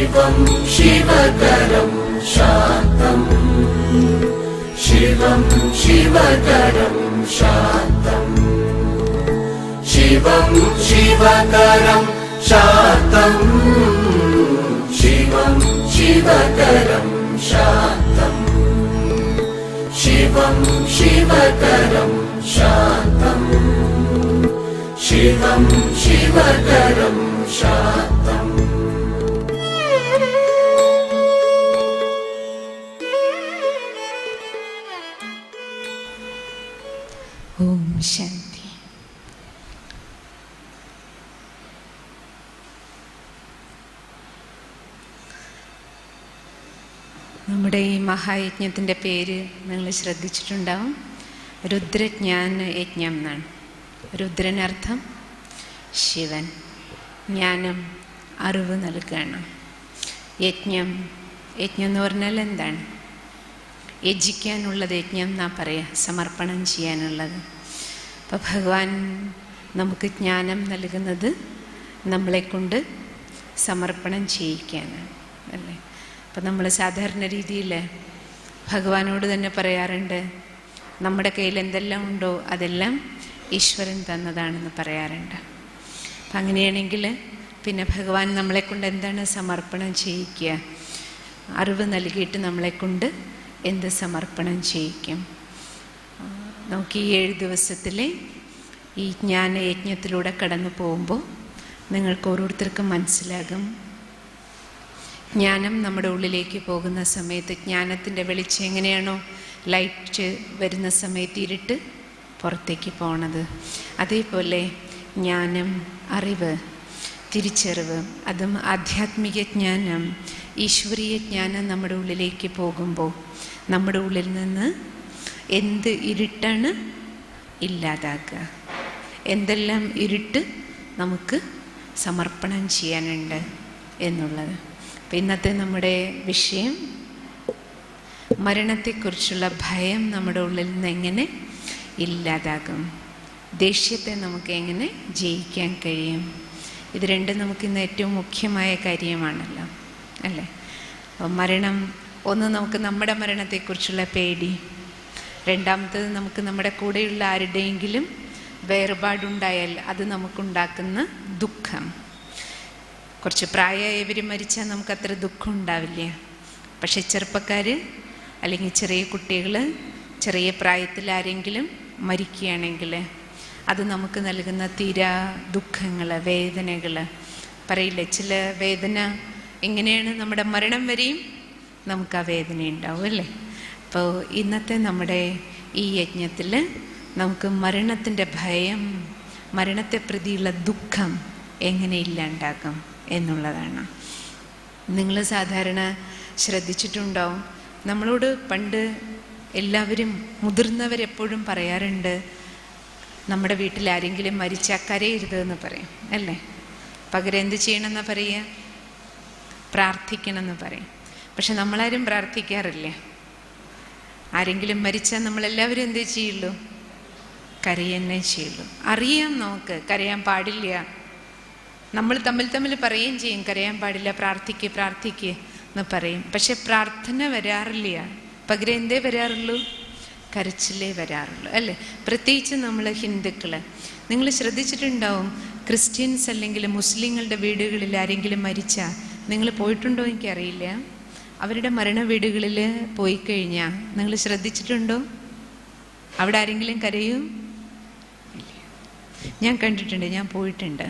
शिवं शिवकरं शान्तं शिवं शिवकरं शान्तं शिवं शिवकरं शान्तं शिवं शिवकरं शान्तं शिवं शिवकरं शान्तं शिवं शिवकरं शान्तं ഓം ശാന്തി. നമ്മുടെ ഈ മഹായജ്ഞത്തിൻ്റെ പേര് നിങ്ങൾ ശ്രദ്ധിച്ചിട്ടുണ്ടാവും. രുദ്രജ്ഞാന യജ്ഞം എന്നാണ്. രുദ്രനർത്ഥം ശിവൻ, ജ്ഞാനം അറിവ് നൽകുകയാണ്. യജ്ഞം എന്ന് പറഞ്ഞാൽ എന്താണ്? യജിക്കാനുള്ളത് യജ്ഞം എന്നാ പറയുക, സമർപ്പണം ചെയ്യാനുള്ളത്. അപ്പോൾ ഭഗവാൻ നമുക്ക് ജ്ഞാനം നൽകുന്നത് നമ്മളെക്കൊണ്ട് സമർപ്പണം ചെയ്യിക്കാനാണ്, അല്ലേ? അപ്പം നമ്മൾ സാധാരണ രീതിയിൽ ഭഗവാനോട് തന്നെ പറയാറുണ്ട്, നമ്മുടെ കയ്യിൽ എന്തെല്ലാം ഉണ്ടോ അതെല്ലാം ഈശ്വരൻ തന്നതാണെന്ന് പറയാറുണ്ട്. അപ്പം അങ്ങനെയാണെങ്കിൽ പിന്നെ ഭഗവാൻ നമ്മളെക്കൊണ്ട് എന്താണ് സമർപ്പണം ചെയ്യിക്കുക? അറിവ് നൽകിയിട്ട് നമ്മളെക്കൊണ്ട് എന്ത് സമർപ്പണം ചെയ്യിക്കും? നമുക്ക് ഈ 7 ദിവസത്തിലെ ഈ ജ്ഞാനയജ്ഞത്തിലൂടെ കടന്നു പോകുമ്പോൾ നിങ്ങൾക്ക് ഓരോരുത്തർക്കും മനസ്സിലാകും, ജ്ഞാനം നമ്മുടെ ഉള്ളിലേക്ക് പോകുന്ന സമയത്ത് ജ്ഞാനത്തിൻ്റെ വെളിച്ചം എങ്ങനെയാണോ ലൈറ്റ് വരുന്ന സമയത്ത് ഇരുട്ട് പുറത്തേക്ക് പോണത്, അതേപോലെ ജ്ഞാനം, അറിവ്, തിരിച്ചറിവ്, അതും ആധ്യാത്മിക ജ്ഞാനം, ഈശ്വരീയ ജ്ഞാനം നമ്മുടെ ഉള്ളിലേക്ക് പോകുമ്പോൾ നമ്മുടെ ഉള്ളിൽ നിന്ന് എന്ത് ഇരുട്ടാണ് ഇല്ലാതാക്കുക, എന്തെല്ലാം ഇരുട്ട് നമുക്ക് സമർപ്പണം ചെയ്യാനുണ്ട് എന്നുള്ളത്. അപ്പം ഇന്നത്തെ നമ്മുടെ വിഷയം മരണത്തെക്കുറിച്ചുള്ള ഭയം നമ്മുടെ ഉള്ളിൽ നിന്ന് എങ്ങനെ ഇല്ലാതാകും, ദേഷ്യത്തെ നമുക്ക് എങ്ങനെ ജയിക്കാൻ കഴിയും. ഇത് രണ്ടും നമുക്കിന്ന് ഏറ്റവും മുഖ്യമായ കാര്യമാണല്ലോ, അല്ലേ? മരണം, ഒന്ന് നമുക്ക് നമ്മുടെ മരണത്തെക്കുറിച്ചുള്ള പേടി, രണ്ടാമത്തത് നമുക്ക് നമ്മുടെ കൂടെയുള്ള ആരുടെയെങ്കിലും വേർപാടുണ്ടായാൽ അത് നമുക്കുണ്ടാക്കുന്ന ദുഃഖം. കുറച്ച് പ്രായമായവർ മരിച്ചാൽ നമുക്കത്ര ദുഃഖം ഉണ്ടാവില്ല. പക്ഷെ ചെറുപ്പക്കാർ അല്ലെങ്കിൽ ചെറിയ കുട്ടികൾ ചെറിയ പ്രായത്തിൽ ആരെങ്കിലും മരിക്കുകയാണെങ്കിൽ അത് നമുക്ക് നൽകുന്ന തീരാ ദുഃഖങ്ങൾ, വേദനകൾ പറയില്ലേ. ചില വേദന എങ്ങനെയാണ്, നമ്മുടെ മരണം വരെയും നമുക്ക് ആ വേദന ഉണ്ടാവും, അല്ലേ? അപ്പോൾ ഇന്നത്തെ നമ്മുടെ ഈ യജ്ഞത്തിൽ നമുക്ക് മരണത്തിൻ്റെ ഭയം, മരണത്തെ പ്രതിയുള്ള ദുഃഖം എങ്ങനെ ഇല്ലാണ്ടാക്കും എന്നുള്ളതാണ്. നിങ്ങൾ സാധാരണ ശ്രദ്ധിച്ചിട്ടുണ്ടാവും, നമ്മളോട് പണ്ട് എല്ലാവരും, മുതിർന്നവരെപ്പോഴും പറയാറുണ്ട്, നമ്മുടെ വീട്ടിൽ ആരെങ്കിലും മരിച്ചാൽ കരയരുതെന്ന് പറയും, അല്ലേ? പകരം എന്ത് ചെയ്യണമെന്നാണ് പറയുക? പ്രാർത്ഥിക്കണമെന്ന് പറയും. പക്ഷെ നമ്മളാരും പ്രാർത്ഥിക്കാറില്ല. ആരെങ്കിലും മരിച്ചാൽ നമ്മളെല്ലാവരും എന്തേ ചെയ്യുള്ളൂ? കരയെന്നേ ചെയ്യുള്ളൂ. അറിയാം, നമുക്ക് കരയാൻ പാടില്ല. നമ്മൾ തമ്മിൽ പറയുകയും ചെയ്യും, കരയാൻ പാടില്ല, പ്രാർത്ഥിക്ക് എന്ന് പറയും. പക്ഷെ പ്രാർത്ഥന വരാറില്ല. പകരം എന്തേ വരാറുള്ളൂ? കരച്ചിലേ വരാറുള്ളൂ, അല്ലേ? പ്രത്യേകിച്ച് നമ്മൾ ഹിന്ദുക്കൾ. നിങ്ങൾ ശ്രദ്ധിച്ചിട്ടുണ്ടാവും, ക്രിസ്ത്യൻസ് അല്ലെങ്കിൽ മുസ്ലിങ്ങളുടെ വീടുകളിൽ ആരെങ്കിലും മരിച്ചാൽ, നിങ്ങൾ പോയിട്ടുണ്ടോ എനിക്കറിയില്ല, അവരുടെ മരണ വീടുകളിൽ പോയി കഴിഞ്ഞാൽ നിങ്ങൾ ശ്രദ്ധിച്ചിട്ടുണ്ടോ? അവിടെ ആരെങ്കിലും കരയും? ഞാൻ കണ്ടിട്ടുണ്ട്, ഞാൻ പോയിട്ടുണ്ട്.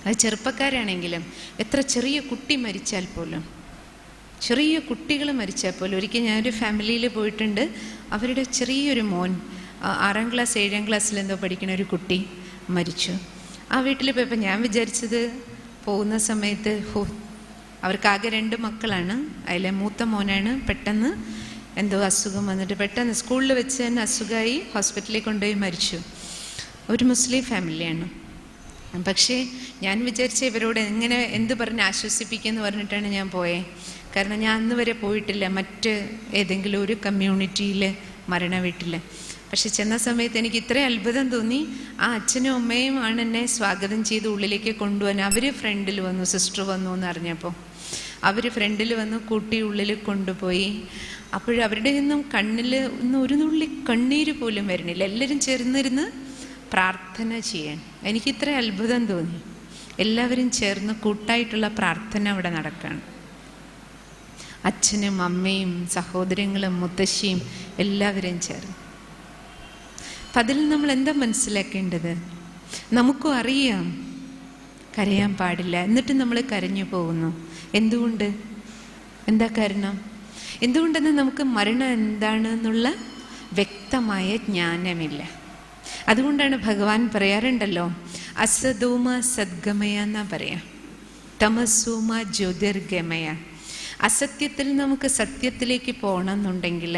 അത് ചെറുപ്പക്കാരാണെങ്കിലും, എത്ര ചെറിയ കുട്ടി മരിച്ചാൽ പോലും, ചെറിയ കുട്ടികൾ മരിച്ചാൽ പോലും. ഒരിക്കൽ ഞാനൊരു ഫാമിലിയിൽ പോയിട്ടുണ്ട്, അവരുടെ ചെറിയൊരു മോൻ 6ാം ക്ലാസ് 7ാം ക്ലാസ്സിലെന്തോ പഠിക്കുന്ന ഒരു കുട്ടി മരിച്ചു. ആ വീട്ടിൽ പോയപ്പോൾ ഞാൻ വിചാരിച്ചത്, പോകുന്ന സമയത്ത് അവർക്കാകെ 2 മക്കളാണ്, അതിലെ മൂത്ത മോനാണ് പെട്ടെന്ന് എന്തോ അസുഖം വന്നിട്ട് പെട്ടെന്ന് സ്കൂളിൽ വെച്ച് തന്നെ അസുഖമായി ഹോസ്പിറ്റലിൽ കൊണ്ടുപോയി മരിച്ചു. ഒരു മുസ്ലിം ഫാമിലിയാണ്. പക്ഷേ ഞാൻ വിചാരിച്ച ഇവരോട് എന്ത് പറഞ്ഞ് ആശ്വസിപ്പിക്കുമെന്ന് പറഞ്ഞിട്ടാണ് ഞാൻ പോയത്. കാരണം ഞാൻ അന്ന് വരെ പോയിട്ടില്ല മറ്റ് ഏതെങ്കിലും ഒരു കമ്മ്യൂണിറ്റിയിൽ മരണ വീട്ടിൽ. പക്ഷെ ചെന്ന സമയത്ത് എനിക്ക് ഇത്രയും അത്ഭുതം തോന്നി. ആ അച്ഛനും അമ്മയും ആണ് എന്നെ സ്വാഗതം ചെയ്ത് ഉള്ളിലേക്ക് കൊണ്ടുപോകാൻ. അവർ ഫ്രണ്ടിൽ വന്നു, സിസ്റ്റർ വന്നു എന്ന് അറിഞ്ഞപ്പോൾ അവർ ഫ്രണ്ടിൽ വന്ന് കൂട്ടി ഉള്ളിൽ കൊണ്ടുപോയി. അപ്പോഴവരുടെ ഒന്നും കണ്ണിൽ ഒന്നും ഒരു തുള്ളി കണ്ണീര് പോലും വരുന്നില്ല. എല്ലാവരും ചേർന്നിരുന്ന് പ്രാർത്ഥന ചെയ്യാൻ. എനിക്കിത്ര അത്ഭുതം തോന്നി. എല്ലാവരും ചേർന്ന് കൂട്ടായിട്ടുള്ള പ്രാർത്ഥന അവിടെ നടക്കുകയാണ്. അച്ഛനും അമ്മയും സഹോദരങ്ങളും മുത്തശ്ശിയും എല്ലാവരും ചേർന്ന്. അപ്പം അതിൽ നമ്മൾ എന്താ മനസ്സിലാക്കേണ്ടത്? നമുക്കും അറിയാം കരയാൻ പാടില്ല, എന്നിട്ട് നമ്മൾ കരഞ്ഞു പോകുന്നു. എന്തുകൊണ്ട്? എന്താ കാരണം? എന്തുകൊണ്ടെന്ന് നമുക്ക് മരണം എന്താണെന്നുള്ള വ്യക്തമായ ജ്ഞാനമില്ല. അതുകൊണ്ടാണ് ഭഗവാൻ പറയാറുണ്ടല്ലോ, അസതോമ സദ്ഗമയ എന്നാ പറയാ, തമസോമ ജ്യോതിർഗമയ. അസത്യത്തിൽ നമുക്ക് സത്യത്തിലേക്ക് പോകണമെന്നുണ്ടെങ്കിൽ,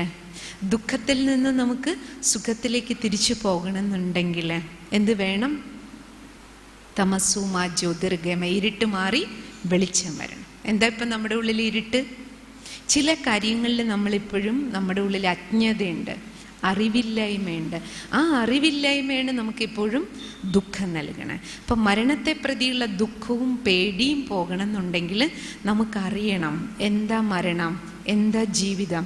ദുഃഖത്തിൽ നിന്ന് നമുക്ക് സുഖത്തിലേക്ക് തിരിച്ചു പോകണമെന്നുണ്ടെങ്കിൽ എന്ത് വേണം? തമസൂമ ജ്യോതിർഗമയ. ഇരുട്ട് മാറി വെളിച്ചം വരണം. എന്താ ഇപ്പം നമ്മുടെ ഉള്ളിൽ ഇരുട്ട്? ചില കാര്യങ്ങളിൽ നമ്മളിപ്പോഴും നമ്മുടെ ഉള്ളിൽ അജ്ഞതയുണ്ട്, അറിവില്ലായ്മയുണ്ട്. ആ അറിവില്ലായ്മയാണ് നമുക്കിപ്പോഴും ദുഃഖം നൽകണേ. അപ്പം മരണത്തെ പ്രതിയുള്ള ദുഃഖവും പേടിയും പോകണം എന്നുണ്ടെങ്കിൽ നമുക്കറിയണം എന്താ മരണം, എന്താ ജീവിതം.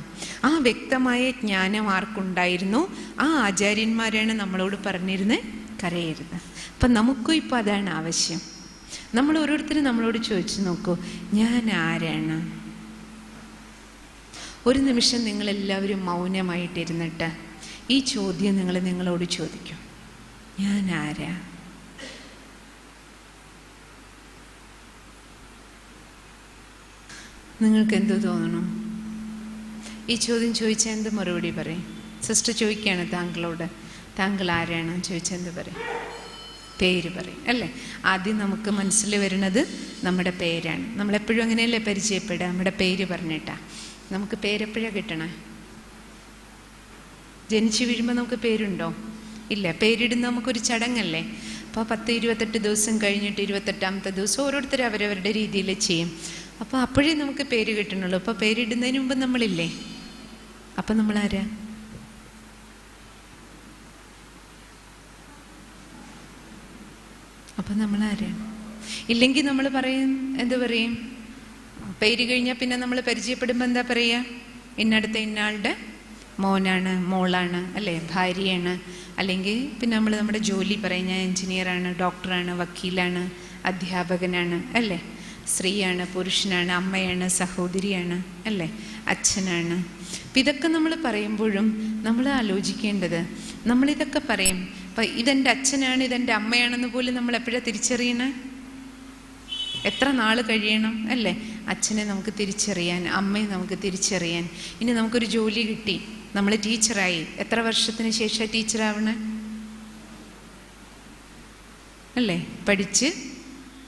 ആ വ്യക്തമായ ജ്ഞാനം ആർക്കുണ്ടായിരുന്നു? ആ ആചാര്യന്മാരാണ് നമ്മളോട് പറഞ്ഞിരുന്നത് കരയരുത്. അപ്പം നമുക്കും ഇപ്പം അതാണ് ആവശ്യം. നമ്മൾ ഓരോരുത്തരും നമ്മളോട് ചോദിച്ചു നോക്കൂ, ഞാൻ ആരാണ്? ഒരു നിമിഷം നിങ്ങളെല്ലാവരും മൗനമായിട്ടിരുന്നിട്ട് ഈ ചോദ്യം നിങ്ങളോട് ചോദിക്കും, ഞാൻ ആരാ? നിങ്ങൾക്ക് എന്തു തോന്നണം? ഈ ചോദ്യം ചോദിച്ചാൽ എന്ത് മറുപടി പറയും? സിസ്റ്റർ ചോദിക്കുകയാണ് താങ്കളോട്, താങ്കൾ ആരാണ് ചോദിച്ചാൽ എന്ത് പറയും? പേര് പറയും അല്ലേ? ആദ്യം നമുക്ക് മനസ്സിൽ വരുന്നത് നമ്മുടെ പേരാണ്. നമ്മളെപ്പോഴും അങ്ങനെയല്ലേ പരിചയപ്പെടുക? നമ്മുടെ പേര് പറഞ്ഞിട്ടാ. നമുക്ക് പേരെപ്പോഴാണ് കിട്ടണേ? ജനിച്ചു വീഴുമ്പോൾ നമുക്ക് പേരുണ്ടോ? ഇല്ല. പേരിടുന്ന നമുക്കൊരു ചടങ്ങല്ലേ. അപ്പോൾ 10-28 ദിവസം കഴിഞ്ഞിട്ട് 28ാമത്തെ ദിവസം ഓരോരുത്തരും അവരവരുടെ രീതിയിൽ ചെയ്യും. അപ്പോൾ അപ്പോഴേ നമുക്ക് പേര് കിട്ടണുള്ളൂ. അപ്പോൾ പേരിടുന്നതിന് മുമ്പ് നമ്മളില്ലേ? അപ്പം നമ്മളാരാ? അപ്പം നമ്മളാരാണ്? ഇല്ലെങ്കിൽ നമ്മൾ പറയും, എന്ത് പറയും? പേര് കഴിഞ്ഞാൽ പിന്നെ നമ്മൾ പരിചയപ്പെടുമ്പോൾ എന്താ പറയുക? ഇന്നടുത്ത ഇന്നാളുടെ മോനാണ്, മോളാണ്, അല്ലേ, ഭാര്യയാണ്. അല്ലെങ്കിൽ പിന്നെ നമ്മൾ നമ്മുടെ ജോലി പറയും, ഞാൻ എൻജിനീയറാണ്, ഡോക്ടറാണ്, വക്കീലാണ്, അധ്യാപകനാണ്, അല്ലേ, സ്ത്രീയാണ്, പുരുഷനാണ്, അമ്മയാണ്, സഹോദരിയാണ്, അല്ലേ, അച്ഛനാണ്. അപ്പം ഇതൊക്കെ നമ്മൾ പറയുമ്പോഴും നമ്മൾ ആലോചിക്കേണ്ടത്, നമ്മളിതൊക്കെ പറയും. അപ്പം ഇതെൻ്റെ അച്ഛനാണ്, ഇതെൻ്റെ അമ്മയാണെന്ന് പോലും നമ്മൾ എപ്പോഴാണ് തിരിച്ചറിയണേ? എത്ര നാൾ കഴിയണം, അല്ലേ, അച്ഛനെ നമുക്ക് തിരിച്ചറിയാൻ, അമ്മയെ നമുക്ക് തിരിച്ചറിയാൻ. ഇനി നമുക്കൊരു ജോലി കിട്ടി, നമ്മൾ ടീച്ചറായി. എത്ര വർഷത്തിന് ശേഷം ടീച്ചറാവണേ? അല്ലേ, പഠിച്ച്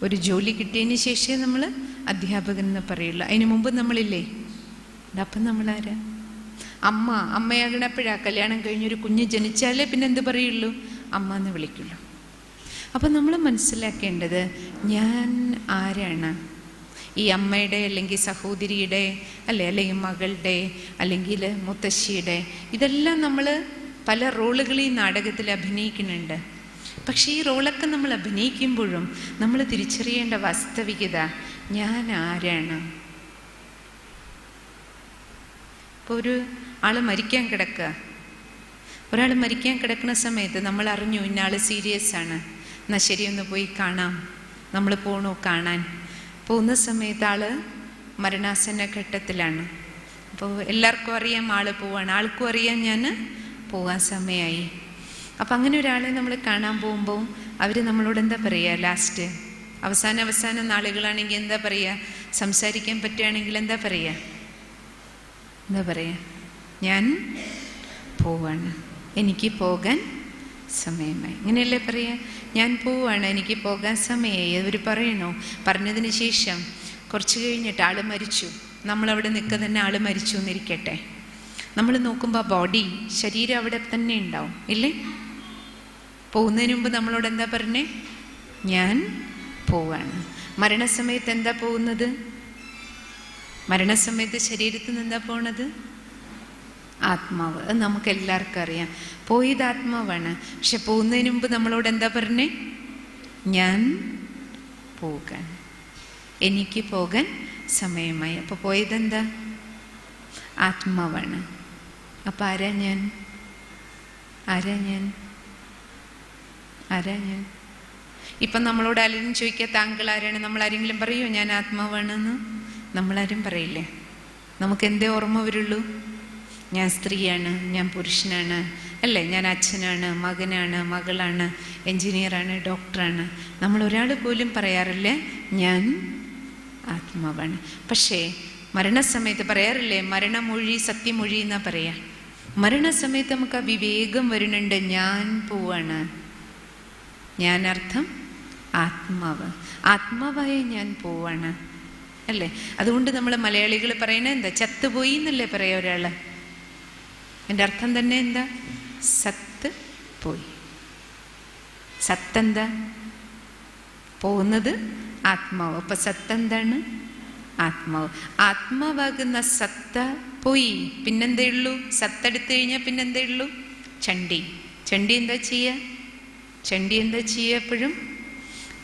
ഒരു ജോലി കിട്ടിയതിന് ശേഷമേ നമ്മൾ അധ്യാപകൻ എന്ന് പറയുള്ളൂ. അതിന് മുമ്പ് നമ്മളില്ലേ? അപ്പം നമ്മളാരാ? അമ്മയാകണപ്പോഴാ കല്യാണം കഴിഞ്ഞൊരു കുഞ്ഞ് ജനിച്ചാലേ പിന്നെ എന്ത് പറയുള്ളൂ? അമ്മ എന്ന് വിളിക്കുള്ളൂ. അപ്പം നമ്മൾ മനസ്സിലാക്കേണ്ടത്, ഞാൻ ആരാണ്? ഈ അമ്മയുടെ അല്ലെങ്കിൽ സഹോദരിയുടെ അല്ലെങ്കിൽ മകളുടെ അല്ലെങ്കിൽ മുത്തശ്ശിയുടെ, ഇതെല്ലാം നമ്മൾ പല റോളുകൾ ഈ നാടകത്തിൽ അഭിനയിക്കുന്നുണ്ട്. പക്ഷേ ഈ റോളൊക്കെ നമ്മൾ അഭിനയിക്കുമ്പോഴും നമ്മൾ തിരിച്ചറിയേണ്ട വാസ്തവികത, ഞാൻ ആരാണ്? ഇപ്പോൾ ഒരു ആൾ മരിക്കാൻ കിടക്കുക, ഒരാൾ മരിക്കാൻ കിടക്കുന്ന സമയത്ത് നമ്മൾ അറിഞ്ഞു ഇന്നയാൾ സീരിയസ് ആണ്, എന്നാൽ ശരിയൊന്ന് പോയി കാണാം. നമ്മൾ പോണു കാണാൻ. പോകുന്ന സമയത്ത് ആൾ മരണാസന്ന ഘട്ടത്തിലാണ്. അപ്പോൾ എല്ലാവർക്കും അറിയാം ആൾ പോവാണ്, ആൾക്കും അറിയാം ഞാൻ പോകാൻ സമയമായി. അപ്പം അങ്ങനെ ഒരാളെ നമ്മൾ കാണാൻ പോകുമ്പോൾ അവർ നമ്മളോട് എന്താ പറയുക? ലാസ്റ്റ് അവസാന നാളുകളാണെങ്കിൽ എന്താ പറയുക? സംസാരിക്കാൻ പറ്റുകയാണെങ്കിൽ എന്താ പറയുക? ഞാൻ പോവാണ്, എനിക്ക് പോകാൻ സമയമായി. ഇങ്ങനെയല്ലേ പറയുക? ഞാൻ പോവാണ്, എനിക്ക് പോകാൻ സമയമായി. അവർ പറയണോ? പറഞ്ഞതിന് ശേഷം കുറച്ച് കഴിഞ്ഞിട്ട് ആൾ മരിച്ചു. നമ്മളവിടെ നിൽക്കുക തന്നെ, ആൾ മരിച്ചു എന്നിരിക്കട്ടെ. നമ്മൾ നോക്കുമ്പോൾ ബോഡി, ശരീരം അവിടെ തന്നെ ഉണ്ടാവും, ഇല്ലേ? പോകുന്നതിന് മുമ്പ് നമ്മളോട് എന്താ പറഞ്ഞേ? ഞാൻ പോവാണ്. മരണസമയത്ത് എന്താ പോകുന്നത്? മരണസമയത്ത് ശരീരത്തിൽ നിന്ന് എന്താ പോണത്? ആത്മാവ്. അത് നമുക്ക് എല്ലാവർക്കും അറിയാം. പോയത് ആത്മാവാണ്. പക്ഷെ പോകുന്നതിന് മുമ്പ് നമ്മളോട് എന്താ പറഞ്ഞേ? ഞാൻ പോകാൻ, എനിക്ക് പോകാൻ സമയമായി. അപ്പോൾ പോയതെന്താ? ആത്മാവാണ്. അപ്പം ആരാ ഞാൻ? ഇപ്പം നമ്മളോട് ആരെങ്കിലും ചോദിക്കുക താങ്കൾ ആരാണ്, നമ്മളാരെങ്കിലും പറയുമോ ഞാൻ ആത്മാവാണെന്ന്? നമ്മളാരും പറയില്ലേ. നമുക്ക് എന്തേ ഓർമ്മ വരുള്ളൂ? ഞാൻ സ്ത്രീയാണ്, ഞാൻ പുരുഷനാണ്, അല്ലേ? ഞാൻ അച്ഛനാണ്, മകനാണ്, മകളാണ്, എൻജിനീയറാണ്, ഡോക്ടറാണ്. നമ്മൾ ഒരാൾ പോലും പറയാറില്ല ഞാൻ ആത്മാവാണ്. പക്ഷേ മരണസമയത്ത് പറയാറില്ലേ, മരണമൊഴി സത്യമൊഴി എന്നാ പറയാ. മരണസമയത്ത് നമുക്ക് ആ വിവേകം വരുന്നുണ്ട്, ഞാൻ പോവാണ്. ഞാൻ അർത്ഥം ആത്മാവ്, ആത്മാവായ ഞാൻ പോവാണ്, അല്ലേ? അതുകൊണ്ട് നമ്മൾ മലയാളികൾ പറയണ എന്താ? ചത്തുപോയി എന്നല്ലേ പറയാ ഒരാള്. എൻ്റെ അർത്ഥം തന്നെ എന്താ? സത്ത് പോയി. സത്തെന്താ? പോകുന്നത് ആത്മാവ്. അപ്പൊ സത്തെന്താണ്? ആത്മാവ്. ആത്മാവാകുന്ന സത്ത പോയി. പിന്നെന്തേ ഉള്ളൂ? സത്തെടുത്തു കഴിഞ്ഞാൽ പിന്നെന്തേ ഉള്ളൂ? ചണ്ടി. ചണ്ടി എന്താ ചെയ്യുക? എപ്പോഴും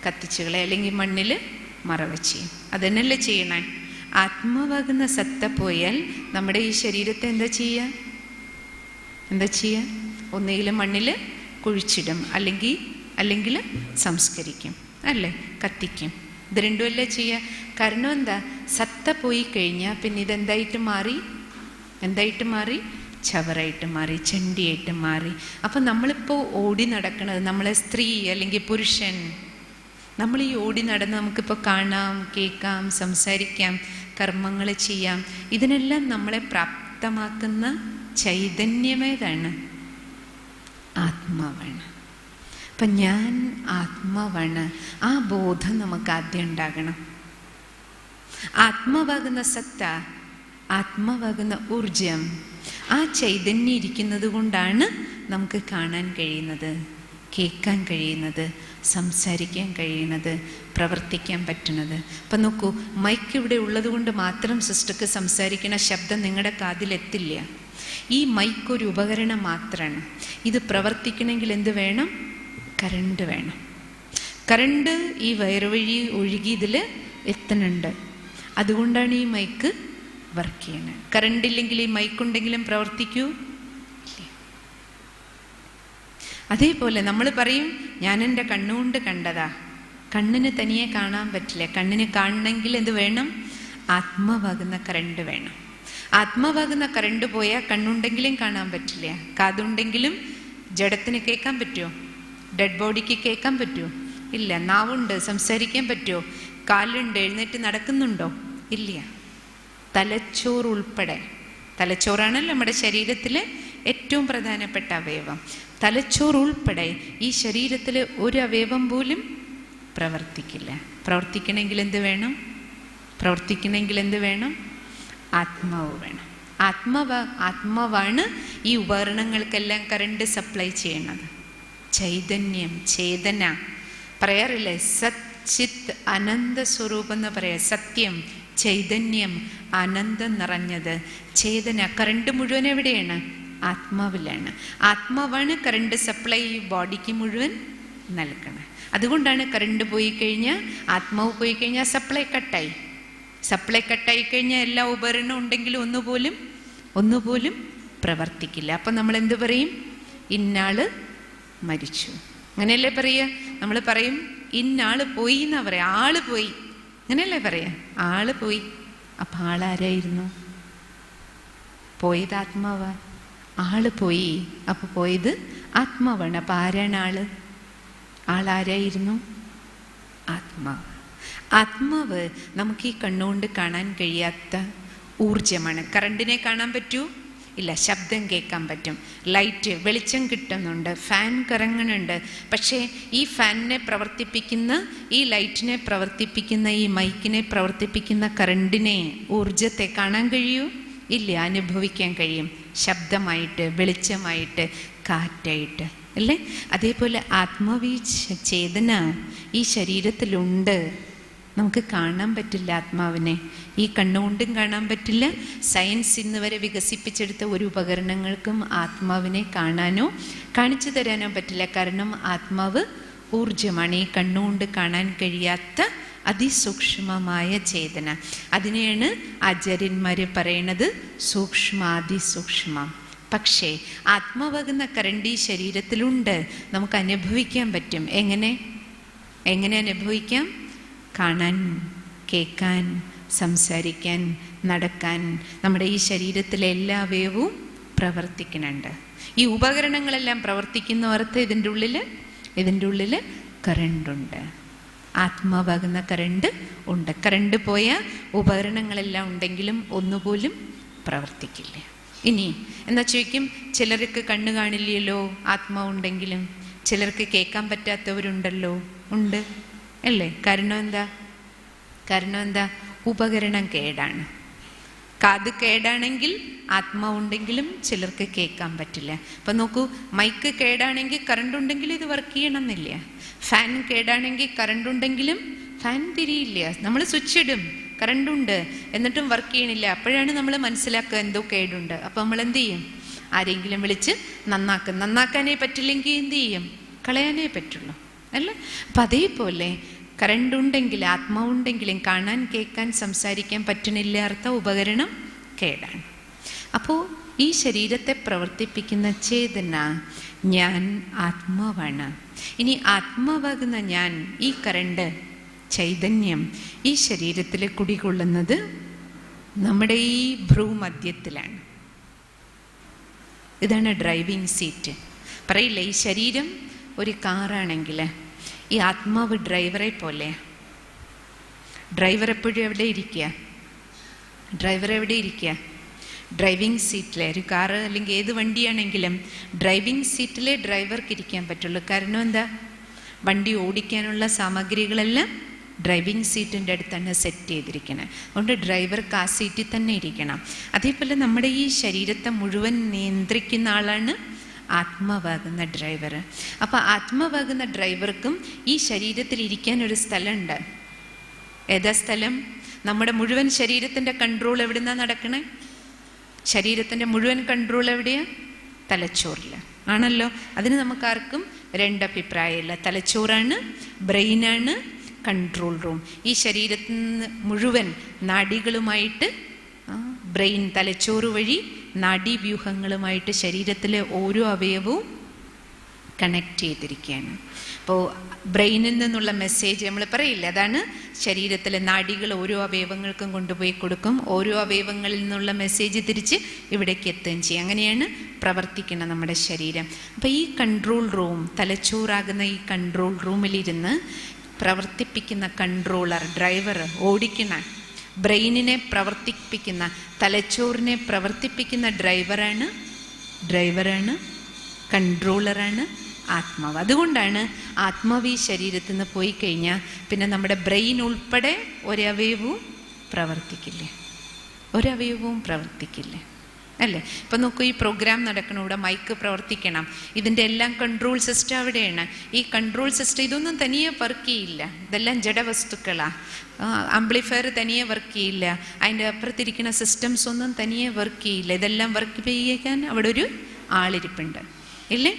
കത്തിച്ചുകളെ, അല്ലെങ്കിൽ മണ്ണിൽ മറവച്ച്. അതന്നെയല്ലേ ചെയ്യണേ? ആത്മാവാകുന്ന സത്ത പോയാൽ നമ്മുടെ ഈ ശരീരത്തെ എന്താ ചെയ്യുക? ഒന്നുകിൽ മണ്ണിൽ കുഴിച്ചിടും, അല്ലെങ്കിൽ സംസ്കരിക്കും, അല്ലേ? കത്തിക്കും. ഇത് രണ്ടുമല്ലേ ചെയ്യുക. കാരണം എന്താ? സത്ത പോയി കഴിഞ്ഞാൽ പിന്നെ ഇതെന്തായിട്ട് മാറി? ചവറായിട്ട് മാറി, ചണ്ടിയായിട്ട് മാറി. അപ്പം നമ്മളിപ്പോൾ ഓടി നടക്കുന്നത്, നമ്മളെ സ്ത്രീ അല്ലെങ്കിൽ പുരുഷൻ, നമ്മൾ ഈ ഓടി നടന്ന് നമുക്കിപ്പോൾ കാണാം, കേൾക്കാം, സംസാരിക്കാം, കർമ്മങ്ങൾ ചെയ്യാം. ഇതിനെല്ലാം നമ്മളെ പ്രാപ്തമാക്കുന്ന ചൈതന്യമേതാണ്? ആത്മാവാണ്. അപ്പം ഞാൻ ആത്മാവാണ്. ആ ബോധം നമുക്ക് ആദ്യം ഉണ്ടാകണം. ആത്മാവാകുന്ന സത്ത, ആത്മാവാകുന്ന ഊർജം, ആ ചൈതന്യം ഇരിക്കുന്നത് കൊണ്ടാണ് നമുക്ക് കാണാൻ കഴിയുന്നത്, കേൾക്കാൻ കഴിയുന്നത്, സംസാരിക്കാൻ കഴിയുന്നത്, പ്രവർത്തിക്കാൻ പറ്റുന്നത്. അപ്പം നോക്കൂ, മൈക്ക് ഇവിടെ ഉള്ളത് കൊണ്ട് മാത്രം സിസ്റ്റർക്ക് സംസാരിക്കുന്ന ശബ്ദം നിങ്ങളുടെ കാതിലെത്തില്ല. ഈ മൈക്ക് ഒരു ഉപകരണം മാത്രമാണ്. ഇത് പ്രവർത്തിക്കണമെങ്കിൽ എന്ത് വേണം? കറണ്ട് വേണം. കറണ്ട് ഈ വയറ് വഴി ഒഴുകി ഇതിൽ എത്തുന്നുണ്ട്. അതുകൊണ്ടാണ് ഈ മൈക്ക് വർക്ക് ചെയ്യണത്. കറണ്ട് ഇല്ലെങ്കിൽ ഈ മൈക്കുണ്ടെങ്കിലും പ്രവർത്തിക്കൂ? അതേപോലെ നമ്മൾ പറയും ഞാൻ എൻ്റെ കണ്ണുകൊണ്ട് കണ്ടതാ. കണ്ണിന് തനിയെ കാണാൻ പറ്റില്ല. കണ്ണിന് കാണണമെങ്കിൽ എന്ത് വേണം? ആത്മാവാകുന്ന കറണ്ട് വേണം. ആത്മാവാകുന്ന കറണ്ട് പോയാൽ കണ്ണുണ്ടെങ്കിലും കാണാൻ പറ്റില്ല. കാതുണ്ടെങ്കിലും ജഡത്തിന് കേൾക്കാൻ പറ്റുമോ? ഡെഡ് ബോഡിക്ക് കേൾക്കാൻ പറ്റുമോ? ഇല്ല. നാവുണ്ട്, സംസാരിക്കാൻ പറ്റുമോ? കാലുണ്ട്, എഴുന്നേറ്റ് നടക്കുന്നുണ്ടോ? ഇല്ല. തലച്ചോറ് ഉൾപ്പെടെ, തലച്ചോറാണല്ലോ നമ്മുടെ ശരീരത്തിലെ ഏറ്റവും പ്രധാനപ്പെട്ട അവയവം. തലച്ചോറ് ഉൾപ്പെടെ ഈ ശരീരത്തിൽ ഒരു അവയവം പോലും പ്രവർത്തിക്കില്ല. പ്രവർത്തിക്കണമെങ്കിൽ എന്ത് വേണം? ആത്മാവ് വേണം. ആത്മാവാണ് ഈ ഉപകരണങ്ങൾക്കെല്ലാം കറണ്ട് സപ്ലൈ ചെയ്യണത്. ചൈതന്യം, ചേതന പറയാറില്ലേ? സത് ചിത്ത് അനന്ത സ്വരൂപം എന്ന് പറയാം. സത്യം, ചൈതന്യം, ആനന്ദം നിറഞ്ഞത്, ചേതന. കറണ്ട് മുഴുവൻ എവിടെയാണ്? ആത്മാവിലാണ്. ആത്മാവാണ് കറണ്ട് സപ്ലൈ ബോഡിക്ക് മുഴുവൻ നൽകണം. അതുകൊണ്ടാണ് കറണ്ട് പോയി കഴിഞ്ഞാൽ, ആത്മാവ് പോയി കഴിഞ്ഞാൽ സപ്ലൈ കട്ടായി കഴിഞ്ഞാൽ എല്ലാ ഉപകരണവും ഉണ്ടെങ്കിലും ഒന്നുപോലും പ്രവർത്തിക്കില്ല. അപ്പം നമ്മൾ എന്ത് പറയും? ഇന്നാള് മരിച്ചു, അങ്ങനെയല്ലേ പറയുക? നമ്മൾ പറയും ഇന്നാള് പോയി എന്നാ പറയാ. ആള് പോയി, അങ്ങനെയല്ലേ പറയാ? ആള് പോയി. അപ്പം ആളാരായിരുന്നു? പോയത് ആത്മാവാ. ആള് പോയി, അപ്പം പോയത് ആത്മാവാണ്. അപ്പം ആരാണ് ആള്? ആളാരായിരുന്നു? ആത്മാവ്. ആത്മാവ് നമുക്ക് ഈ കണ്ണുകൊണ്ട് കാണാൻ കഴിയാത്ത ഊർജമാണ്. കറണ്ടിനെ കാണാൻ പറ്റൂ? ഇല്ല. ശബ്ദം കേൾക്കാൻ പറ്റും, ലൈറ്റ്, വെളിച്ചം കിട്ടുന്നുണ്ട്, ഫാൻ കറങ്ങുന്നുണ്ട്. പക്ഷേ ഈ ഫാനിനെ പ്രവർത്തിപ്പിക്കുന്ന, ഈ ലൈറ്റിനെ പ്രവർത്തിപ്പിക്കുന്ന, ഈ മൈക്കിനെ പ്രവർത്തിപ്പിക്കുന്ന കറണ്ടിനെ, ഊർജത്തെ കാണാൻ കഴിയൂ? ഇല്ല. അനുഭവിക്കാൻ കഴിയും, ശബ്ദമായിട്ട്, വെളിച്ചമായിട്ട്, കാറ്റായിട്ട്, അല്ലേ? അതേപോലെ ആത്മാവീ ചേതന ഈ ശരീരത്തിലുണ്ട്. നമുക്ക് കാണാൻ പറ്റില്ല ആത്മാവിനെ. ഈ കണ്ണുകൊണ്ടും കാണാൻ പറ്റില്ല. സയൻസ് ഇന്ന് വരെ വികസിപ്പിച്ചെടുത്ത ഒരു ഉപകരണങ്ങൾക്കും ആത്മാവിനെ കാണാനോ കാണിച്ചു തരാനോ പറ്റില്ല. കാരണം ആത്മാവ് ഊർജമാണ്. ഈ കണ്ണുകൊണ്ട് കാണാൻ കഴിയാത്ത അതിസൂക്ഷ്മമായ ചേതന. അതിനെയാണ് ആചാര്യന്മാർ പറയണത് സൂക്ഷ്മാതിസൂക്ഷ്മം. പക്ഷേ ആത്മാവാകുന്ന കറണ്ട് ഈ ശരീരത്തിലുണ്ട്, നമുക്ക് അനുഭവിക്കാൻ പറ്റും. എങ്ങനെ അനുഭവിക്കാം? കാണാൻ, കേൾക്കാൻ, സംസാരിക്കാൻ, നടക്കാൻ. നമ്മുടെ ഈ ശരീരത്തിലെ എല്ലാ അവയവവും പ്രവർത്തിക്കുന്നുണ്ട്. ഈ ഉപകരണങ്ങളെല്ലാം പ്രവർത്തിക്കുന്ന അർത്ഥം ഇതിൻ്റെ ഉള്ളിൽ കറണ്ടുണ്ട്. ആത്മാവാകുന്ന കറണ്ട് ഉണ്ട്. കറണ്ട് പോയാൽ ഉപകരണങ്ങളെല്ലാം ഉണ്ടെങ്കിലും ഒന്നുപോലും പ്രവർത്തിക്കില്ല. ഇനി എന്നാ ചോദിക്കും, ചിലർക്ക് കണ്ണ് കാണില്ലല്ലോ ആത്മാവുണ്ടെങ്കിലും, ചിലർക്ക് കേൾക്കാൻ പറ്റാത്തവരുണ്ടല്ലോ. ഉണ്ട് അല്ലേ? കാരണം എന്താ? ഉപകരണം കേടാണ്. കാത് കേടാണെങ്കിൽ ആത്മാവുണ്ടെങ്കിലും ചിലർക്ക് കേൾക്കാൻ പറ്റില്ല. അപ്പം നോക്കൂ, മൈക്ക് കേടാണെങ്കിൽ കറണ്ട് ഉണ്ടെങ്കിൽ ഇത് വർക്ക് ചെയ്യണമെന്നില്ല. ഫാൻ കേടാണെങ്കിൽ കറണ്ട് ഉണ്ടെങ്കിലും ഫാൻ തിരിയില്ല. നമ്മൾ സ്വിച്ച് ഇടും, കറണ്ടുണ്ട്, എന്നിട്ടും വർക്ക് ചെയ്യണില്ല. അപ്പോഴാണ് നമ്മൾ മനസ്സിലാക്കുക എന്തോ കേടുണ്ട്. അപ്പം നമ്മൾ എന്ത് ചെയ്യും? ആരെങ്കിലും വിളിച്ച് നന്നാക്കാനേ പറ്റില്ലെങ്കിൽ എന്ത് ചെയ്യും? കളയാനേ പറ്റുള്ളൂ അല്ലേ? അപ്പം അതേപോലെ കറണ്ട് ഉണ്ടെങ്കിൽ, ആത്മാവുണ്ടെങ്കിലും കാണാൻ, കേൾക്കാൻ, സംസാരിക്കാൻ പറ്റണില്ല അർത്ഥം ഉപകരണം കേടാണ്. അപ്പോൾ ഈ ശരീരത്തെ പ്രവർത്തിപ്പിക്കുന്ന ചേതന ഞാൻ ആത്മാവാണ്. ഇനി ആത്മാവാകുന്ന ഞാൻ, ഈ കറണ്ട് ചൈതന്യം ഈ ശരീരത്തിൽ കുടികൊള്ളുന്നത് നമ്മുടെ ഈ ഭ്രൂമധ്യത്തിലാണ്. ഇതാണ് ഡ്രൈവിംഗ് സീറ്റ്. പറയില്ല, ഈ ശരീരം ഒരു കാറാണെങ്കിൽ ഈ ആത്മാവ് ഡ്രൈവറെ പോലെ. ഡ്രൈവർ എപ്പോഴും എവിടെ ഇരിക്കുക? ഡ്രൈവിംഗ് സീറ്റിലെ. ഒരു കാറ് അല്ലെങ്കിൽ ഏത് വണ്ടിയാണെങ്കിലും ഡ്രൈവിംഗ് സീറ്റിലെ ഡ്രൈവർക്ക് ഇരിക്കാൻ പറ്റുള്ളൂ. കാരണം എന്താ? വണ്ടി ഓടിക്കാനുള്ള സാമഗ്രികളെല്ലാം ഡ്രൈവിംഗ് സീറ്റിൻ്റെ അടുത്താണ് സെറ്റ് ചെയ്തിരിക്കുന്നത്. അതുകൊണ്ട് ഡ്രൈവർക്ക് ആ സീറ്റിൽ തന്നെ ഇരിക്കണം. അതേപോലെ നമ്മുടെ ഈ ശരീരത്തെ മുഴുവൻ നിയന്ത്രിക്കുന്ന ആളാണ് ആത്മാവാകുന്ന ഡ്രൈവർ. അപ്പം ആത്മാവാകുന്ന ഡ്രൈവർക്കും ഈ ശരീരത്തിൽ ഇരിക്കാൻ ഒരു സ്ഥലമുണ്ട്. ഏതാ സ്ഥലം? നമ്മുടെ മുഴുവൻ ശരീരത്തിൻ്റെ കൺട്രോൾ എവിടുന്നാണ് നടക്കണേ? ശരീരത്തിൻ്റെ മുഴുവൻ കൺട്രോൾ എവിടെയാണ്? തലച്ചോറിൽ ആണല്ലോ. അതിന് നമുക്കാർക്കും രണ്ടഭിപ്രായമില്ല. തലച്ചോറാണ്, ബ്രെയിനാണ് കൺട്രോൾ റൂം. ഈ ശരീരത്തിന് മുഴുവൻ നാഡികളുമായിട്ട് ബ്രെയിൻ, തലച്ചോറ് വഴി നാഡീവ്യൂഹങ്ങളുമായിട്ട് ശരീരത്തിലെ ഓരോ അവയവവും കണക്ട് ചെയ്തിരിക്കുകയാണ്. അപ്പോൾ ബ്രെയിനിൽ നിന്നുള്ള മെസ്സേജ് നമ്മൾ പറയില്ല, അതാണ് ശരീരത്തിലെ നാഡികൾ ഓരോ അവയവങ്ങൾക്കും കൊണ്ടുപോയി കൊടുക്കും. ഓരോ അവയവങ്ങളിൽ നിന്നുള്ള മെസ്സേജ് തിരിച്ച് ഇവിടേക്ക് എത്തുകയും ചെയ്യും. അങ്ങനെയാണ് പ്രവർത്തിക്കുന്നത് നമ്മുടെ ശരീരം. അപ്പോൾ ഈ കൺട്രോൾ റൂം, തലച്ചോറാകുന്ന ഈ കൺട്രോൾ റൂമിലിരുന്ന് പ്രവർത്തിപ്പിക്കുന്ന കൺട്രോളർ, ഡ്രൈവർ, ഓടിക്കുന്ന ബ്രെയിനിനെ പ്രവർത്തിപ്പിക്കുന്ന, തലച്ചോറിനെ പ്രവർത്തിപ്പിക്കുന്ന ഡ്രൈവറാണ്, കൺട്രോളറാണ് ആത്മാവ്. അതുകൊണ്ടാണ് ആത്മാവ് ഈ ശരീരത്തിൽ നിന്ന് പോയി കഴിഞ്ഞാൽ പിന്നെ നമ്മുടെ ബ്രെയിൻ ഉൾപ്പെടെ ഒരവയവവും പ്രവർത്തിക്കില്ല അല്ലേ? ഇപ്പം നോക്കൂ, ഈ പ്രോഗ്രാം നടക്കണം, ഇവിടെ മൈക്ക് പ്രവർത്തിക്കണം, ഇതിൻ്റെ എല്ലാം കൺട്രോൾ സിസ്റ്റം അവിടെയാണ്. ഈ കൺട്രോൾ സിസ്റ്റം ഇതൊന്നും തനിയെ വർക്ക് ചെയ്യില്ല, ഇതെല്ലാം ജഡവസ്തുക്കളാണ്. ആംപ്ലിഫയർ തനിയെ വർക്ക് ചെയ്യില്ല, അതിൻ്റെ അപ്പുറത്തിരിക്കുന്ന സിസ്റ്റംസ് ഒന്നും തനിയെ വർക്ക് ചെയ്യില്ല. ഇതെല്ലാം വർക്ക് ചെയ്യിക്കാൻ അവിടെ ഒരു ആളിരിപ്പുണ്ട് ഇല്ലേ?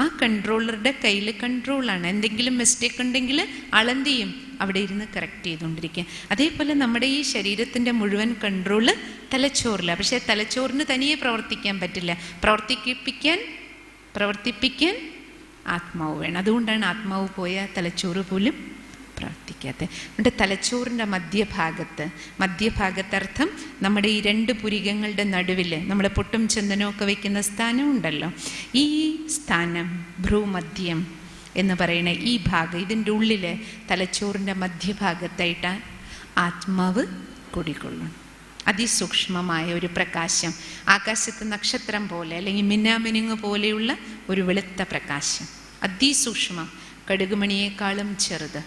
ആ കൺട്രോളറുടെ കയ്യിൽ കൺട്രോളാണ്. എന്തെങ്കിലും മിസ്റ്റേക്ക് ഉണ്ടെങ്കിൽ ആളെന്ത് ചെയ്യും? അവിടെ ഇരുന്ന് കറക്റ്റ് ചെയ്തുകൊണ്ടിരിക്കുക. അതേപോലെ നമ്മുടെ ഈ ശരീരത്തിൻ്റെ മുഴുവൻ കൺട്രോള് തലച്ചോറിലാണ്. പക്ഷേ തലച്ചോറിന് തനിയെ പ്രവർത്തിക്കാൻ പറ്റില്ല. പ്രവർത്തിപ്പിക്കാൻ ആത്മാവ് വേണം. അതുകൊണ്ടാണ് ആത്മാവ് പോയാൽ തലച്ചോറ് പോലും പ്രവർത്തിക്കാത്തത്. അതുകൊണ്ട് തലച്ചോറിൻ്റെ മധ്യഭാഗത്ത് അർത്ഥം നമ്മുടെ ഈ രണ്ട് പുരികങ്ങളുടെ നടുവിൽ നമ്മൾ പൊട്ടും ചന്ദനവും ഒക്കെ വയ്ക്കുന്ന സ്ഥാനം ഉണ്ടല്ലോ, ഈ സ്ഥാനം ഭ്രൂമധ്യം എന്ന് പറയുന്ന ഈ ഭാഗം, ഇതിൻ്റെ ഉള്ളിൽ തലച്ചോറിൻ്റെ മധ്യഭാഗത്തായിട്ട് ആത്മാവ് കുടികൊള്ളും. അതിസൂക്ഷ്മമായ ഒരു പ്രകാശം, ആകാശത്ത് നക്ഷത്രം പോലെ അല്ലെങ്കിൽ മിന്നാമിനുങ്ങ് പോലെയുള്ള ഒരു വെളുത്ത പ്രകാശം, അതിസൂക്ഷ്മം, കടുകുമണിയേക്കാളും ചെറുത്.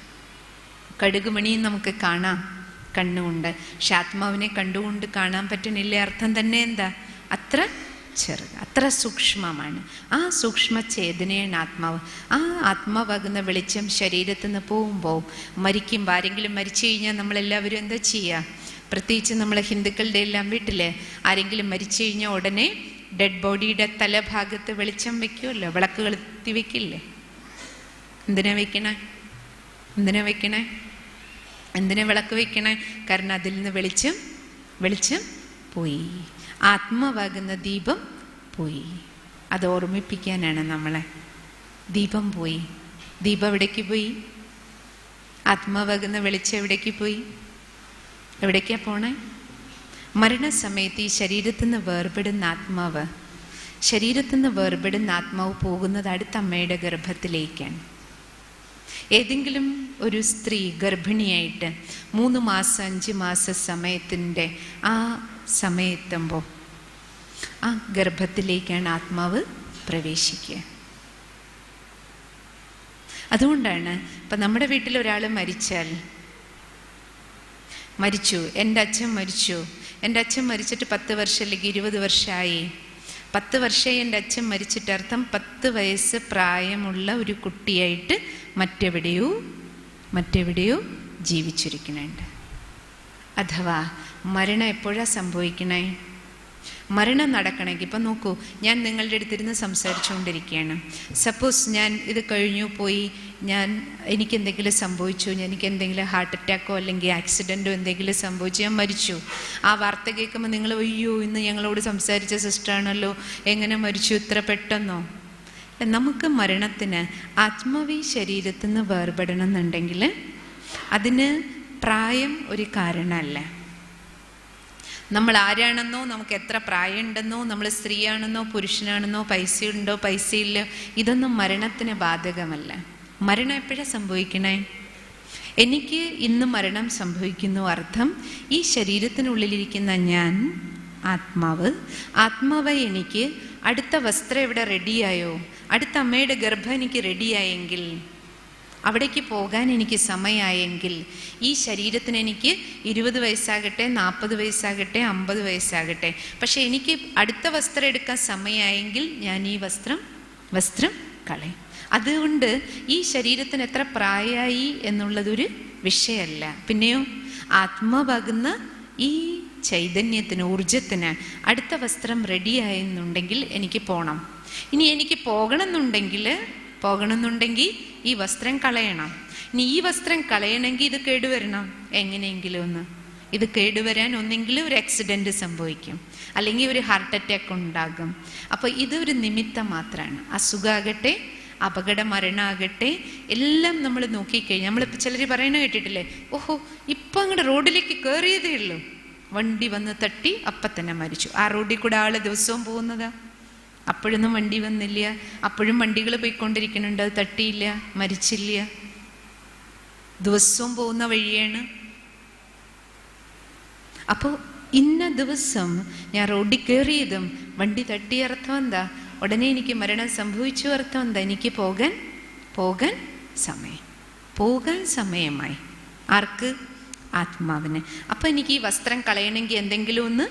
കടുകുമണിയും നമുക്ക് കാണാം കണ്ണുകൊണ്ട്, പക്ഷെ ആത്മാവിനെ കണ്ടുകൊണ്ട് കാണാൻ പറ്റുന്നില്ല. അർത്ഥം തന്നെ എന്താ? അത്ര ചെറുത്, അത്ര സൂക്ഷ്മമാണ്. ആ സൂക്ഷ്മ ചേതനയാണ് ആത്മാവ്. ആ ആത്മാവാകുന്ന വെളിച്ചം ശരീരത്തിൽ നിന്ന് പോകുമ്പോൾ, മരിക്കുമ്പോൾ, ആരെങ്കിലും മരിച്ചു കഴിഞ്ഞാൽ നമ്മളെല്ലാവരും എന്താ ചെയ്യുക? പ്രത്യേകിച്ച് നമ്മൾ ഹിന്ദുക്കളുടെ എല്ലാം വീട്ടിൽ ആരെങ്കിലും മരിച്ചു കഴിഞ്ഞാൽ ഉടനെ ഡെഡ് ബോഡിയുടെ തലഭാഗത്ത് വെളിച്ചം വെക്കുമല്ലോ, വിളക്ക് കൊളുത്തി വെക്കില്ലേ? എന്തിനാ വെക്കണേ? എന്തിനാ വിളക്ക് വയ്ക്കണേ? കാരണം അതിൽ നിന്ന് വെളിച്ചം പോയി, ആത്മാവാകുന്ന ദീപം പോയി. അത് ഓർമ്മിപ്പിക്കാനാണ് നമ്മളെ. ദീപം പോയി. ദീപം എവിടേക്ക് പോയി? ആത്മാവാകുന്ന വെളിച്ചം എവിടേക്ക് പോയി? എവിടേക്കാ പോണേ? മരണസമയത്ത് ഈ ശരീരത്തിൽ നിന്ന് വേർപെടുന്ന ആത്മാവ് പോകുന്നത് അടുത്ത അമ്മയുടെ ഗർഭത്തിലേക്കാണ്. ഏതെങ്കിലും ഒരു സ്ത്രീ ഗർഭിണിയായിട്ട് 3 മാസം 5 മാസ സമയത്തിൻ്റെ ആ സമയത്തുമ്പോൾ ആ ഗർഭത്തിലേക്കാണ് ആത്മാവ് പ്രവേശിക്കുക. അതുകൊണ്ടാണ് ഇപ്പം നമ്മുടെ വീട്ടിൽ ഒരാൾ മരിച്ചു, എൻ്റെ അച്ഛൻ മരിച്ചിട്ട് 10 വർഷം അല്ലെങ്കിൽ 20 വർഷമായി. 10 വർഷമായി എൻ്റെ അച്ഛൻ മരിച്ചിട്ട് അർത്ഥം 10 വയസ്സ് പ്രായമുള്ള ഒരു കുട്ടിയായിട്ട് മറ്റെവിടെയോ ജീവിച്ചിരിക്കുന്നുണ്ട്. അഥവാ മരണം എപ്പോഴാണ് സംഭവിക്കണേ? മരണം നടക്കണമെങ്കിൽ ഇപ്പം നോക്കൂ, ഞാൻ നിങ്ങളുടെ അടുത്തിരുന്ന് സംസാരിച്ചുകൊണ്ടിരിക്കുകയാണ്. സപ്പോസ് ഞാൻ ഇത് കഴിഞ്ഞു പോയി, എനിക്കെന്തെങ്കിലും സംഭവിച്ചു, എനിക്ക് എന്തെങ്കിലും ഹാർട്ട് അറ്റാക്കോ അല്ലെങ്കിൽ ആക്സിഡൻറ്റോ എന്തെങ്കിലും സംഭവിച്ചു, ഞാൻ മരിച്ചു. ആ വാർത്ത കേൾക്കുമ്പോൾ നിങ്ങൾ അയ്യോ ഇന്ന് ഞങ്ങളോട് സംസാരിച്ച സിസ്റ്ററാണല്ലോ, എങ്ങനെ മരിച്ചു ഇത്ര പെട്ടെന്നോ? നമുക്ക് മരണത്തിന് ആത്മാവി ശരീരത്തിൽ നിന്ന് വേർപെടണം എന്നുണ്ടെങ്കിൽ അതിന് പ്രായം ഒരു കാരണമല്ല. നമ്മൾ ആരാണെന്നോ, നമുക്ക് എത്ര പ്രായമുണ്ടെന്നോ, നമ്മൾ സ്ത്രീയാണെന്നോ പുരുഷനാണെന്നോ, പൈസയുണ്ടോ പൈസയില്ല, ഇതൊന്നും മരണത്തിന് ബാധകമല്ല. മരണം എപ്പോഴാണ് സംഭവിക്കണേ? എനിക്ക് ഇന്ന് മരണം സംഭവിക്കുന്നു അർത്ഥം ഈ ശരീരത്തിനുള്ളിലിരിക്കുന്ന ഞാൻ ആത്മാവ് എനിക്ക് അടുത്ത വസ്ത്രം ഇവിടെ റെഡിയായോ, അടുത്ത അമ്മയുടെ ഗർഭം എനിക്ക് റെഡിയായെങ്കിൽ, അവിടേക്ക് പോകാൻ എനിക്ക് സമയമായെങ്കിൽ, ഈ ശരീരത്തിന് എനിക്ക് 20 വയസ്സാകട്ടെ 40 വയസ്സാകട്ടെ 50 വയസ്സാകട്ടെ, പക്ഷെ എനിക്ക് അടുത്ത വസ്ത്രം എടുക്കാൻ സമയമായെങ്കിൽ ഞാൻ ഈ വസ്ത്രം കളയും. അതുകൊണ്ട് ഈ ശരീരത്തിന് എത്ര പ്രായമായി എന്നുള്ളതൊരു വിഷയമല്ല. പിന്നെയോ ആത്മാവാകുന്ന ഈ ചൈതന്യത്തിന്, ഊർജത്തിന് അടുത്ത വസ്ത്രം റെഡിയായെന്നുണ്ടെങ്കിൽ എനിക്ക് പോകണം. ഇനി എനിക്ക് പോകണമെന്നുണ്ടെങ്കിൽ ഈ വസ്ത്രം കളയണം. ഇനി ഈ വസ്ത്രം കളയണമെങ്കിൽ ഇത് കേടുവരണം. എങ്ങനെയെങ്കിലും ഇത് കേടുവരാൻ ഒന്നെങ്കിലും ഒരു ആക്സിഡൻറ്റ് സംഭവിക്കും, അല്ലെങ്കിൽ ഒരു ഹാർട്ട് അറ്റാക്ക് ഉണ്ടാകും. അപ്പോൾ ഇതൊരു നിമിത്തം മാത്രമാണ്. അസുഖമാകട്ടെ, അപകട മരണമാകട്ടെ, എല്ലാം നമ്മൾ നോക്കിക്കഴിഞ്ഞാൽ, നമ്മൾ ചിലർ പറയുന്നത് കേട്ടിട്ടില്ലേ, ഓഹോ ഇപ്പം അങ്ങോട്ട് റോഡിലേക്ക് കയറിയതേ ഉള്ളൂ, വണ്ടി വന്ന് തട്ടി അപ്പം തന്നെ മരിച്ചു. ആ റോഡിൽ കൂടെ ആൾ ദിവസവും പോകുന്നതാ, അപ്പോഴൊന്നും വണ്ടി വന്നില്ല, അപ്പോഴും വണ്ടികൾ പോയിക്കൊണ്ടിരിക്കുന്നുണ്ട്, അത് തട്ടിയില്ല, മരിച്ചില്ല, ദിവസവും പോകുന്ന വഴിയാണ്. അപ്പോൾ ഇന്ന ദിവസം ഞാൻ റോഡിൽ കയറിയതും വണ്ടി തട്ടിയ അർത്ഥം എന്താ? ഉടനെ എനിക്ക് മരണം സംഭവിച്ചു അർത്ഥം എന്താ? എനിക്ക് പോകാൻ സമയമായി. ആർക്ക്? ആത്മാവിന്. അപ്പം എനിക്ക് ഈ വസ്ത്രം കളയണമെങ്കിൽ എന്തെങ്കിലും ഒന്ന്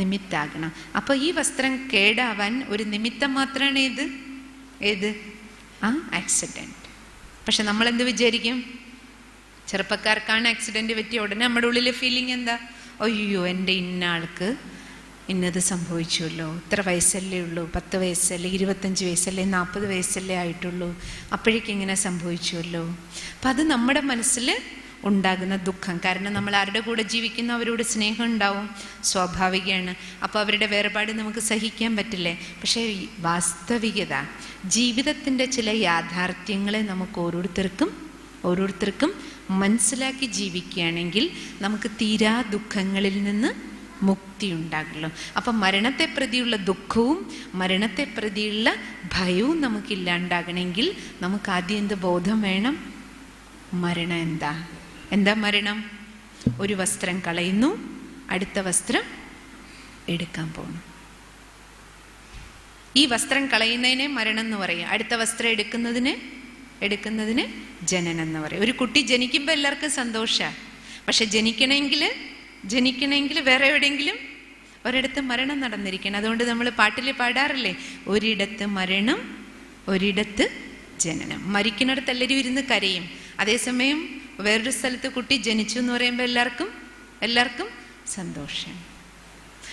നിമിത്താകണം. അപ്പോൾ ഈ വസ്ത്രം കേടാവാൻ ഒരു നിമിത്തം മാത്രമാണ് ഏത്? ആക്സിഡൻറ്റ്. പക്ഷെ നമ്മളെന്ത് വിചാരിക്കും? ചെറുപ്പക്കാർക്കാണ് ആക്സിഡൻറ്റ് പറ്റിയ ഉടനെ നമ്മുടെ ഉള്ളിൽ ഫീലിംഗ് എന്താ? അയ്യോ എൻ്റെ ഇന്ന ആൾക്ക് ഇന്നത് സംഭവിച്ചുവല്ലോ, ഇത്ര വയസ്സല്ലേ ഉള്ളൂ, 10 വയസ്സല്ലേ, 25 വയസ്സല്ലേ, 40 വയസ്സല്ലേ ആയിട്ടുള്ളൂ, അപ്പോഴേക്കും ഇങ്ങനെ സംഭവിച്ചുവല്ലോ. അപ്പം അത് നമ്മുടെ മനസ്സിൽ ഉണ്ടാകുന്ന ദുഃഖം. കാരണം നമ്മൾ ആരുടെ കൂടെ ജീവിക്കുന്നു, അവരോട് സ്നേഹം ഉണ്ടാവും, സ്വാഭാവികമാണ്. അപ്പോൾ അവരുടെ വേർപാട് നമുക്ക് സഹിക്കാൻ പറ്റില്ലേ? പക്ഷേ വാസ്തവികത, ജീവിതത്തിൻ്റെ ചില യാഥാർത്ഥ്യങ്ങളെ നമുക്ക് ഓരോരുത്തർക്കും മനസ്സിലാക്കി ജീവിക്കുകയാണെങ്കിൽ നമുക്ക് തീരാ ദുഃഖങ്ങളിൽ നിന്ന് മുക്തി ഉണ്ടാകുമല്ലോ. അപ്പം മരണത്തെ പ്രതിയുള്ള ദുഃഖവും മരണത്തെ പ്രതിയുള്ള ഭയവും നമുക്കില്ലാണ്ടാകണമെങ്കിൽ നമുക്ക് ആദ്യം എന്ത് ബോധം വേണം? മരണം എന്താ മരണം? ഒരു വസ്ത്രം കളയുന്നു, അടുത്ത വസ്ത്രം എടുക്കാൻ പോകണം. ഈ വസ്ത്രം കളയുന്നതിനെ മരണം എന്ന് പറയും, അടുത്ത വസ്ത്രം എടുക്കുന്നതിന് ജനനം എന്ന് പറയും. ഒരു കുട്ടി ജനിക്കുമ്പോൾ എല്ലാവർക്കും സന്തോഷമാണ്. പക്ഷെ ജനിക്കണമെങ്കിൽ വേറെ എവിടെയെങ്കിലും ഒരിടത്ത് മരണം നടന്നിരിക്കണം. അതുകൊണ്ട് നമ്മൾ പാട്ടിൽ പാടാറില്ലേ, ഒരിടത്ത് മരണം ഒരിടത്ത് ജനനം. മരിക്കുന്നിടത്ത് എല്ലാവരും ഇരുന്ന് കരയും, അതേസമയം വേറൊരു സ്ഥലത്ത് കുട്ടി ജനിച്ചു എന്ന് പറയുമ്പോൾ എല്ലാവർക്കും സന്തോഷം.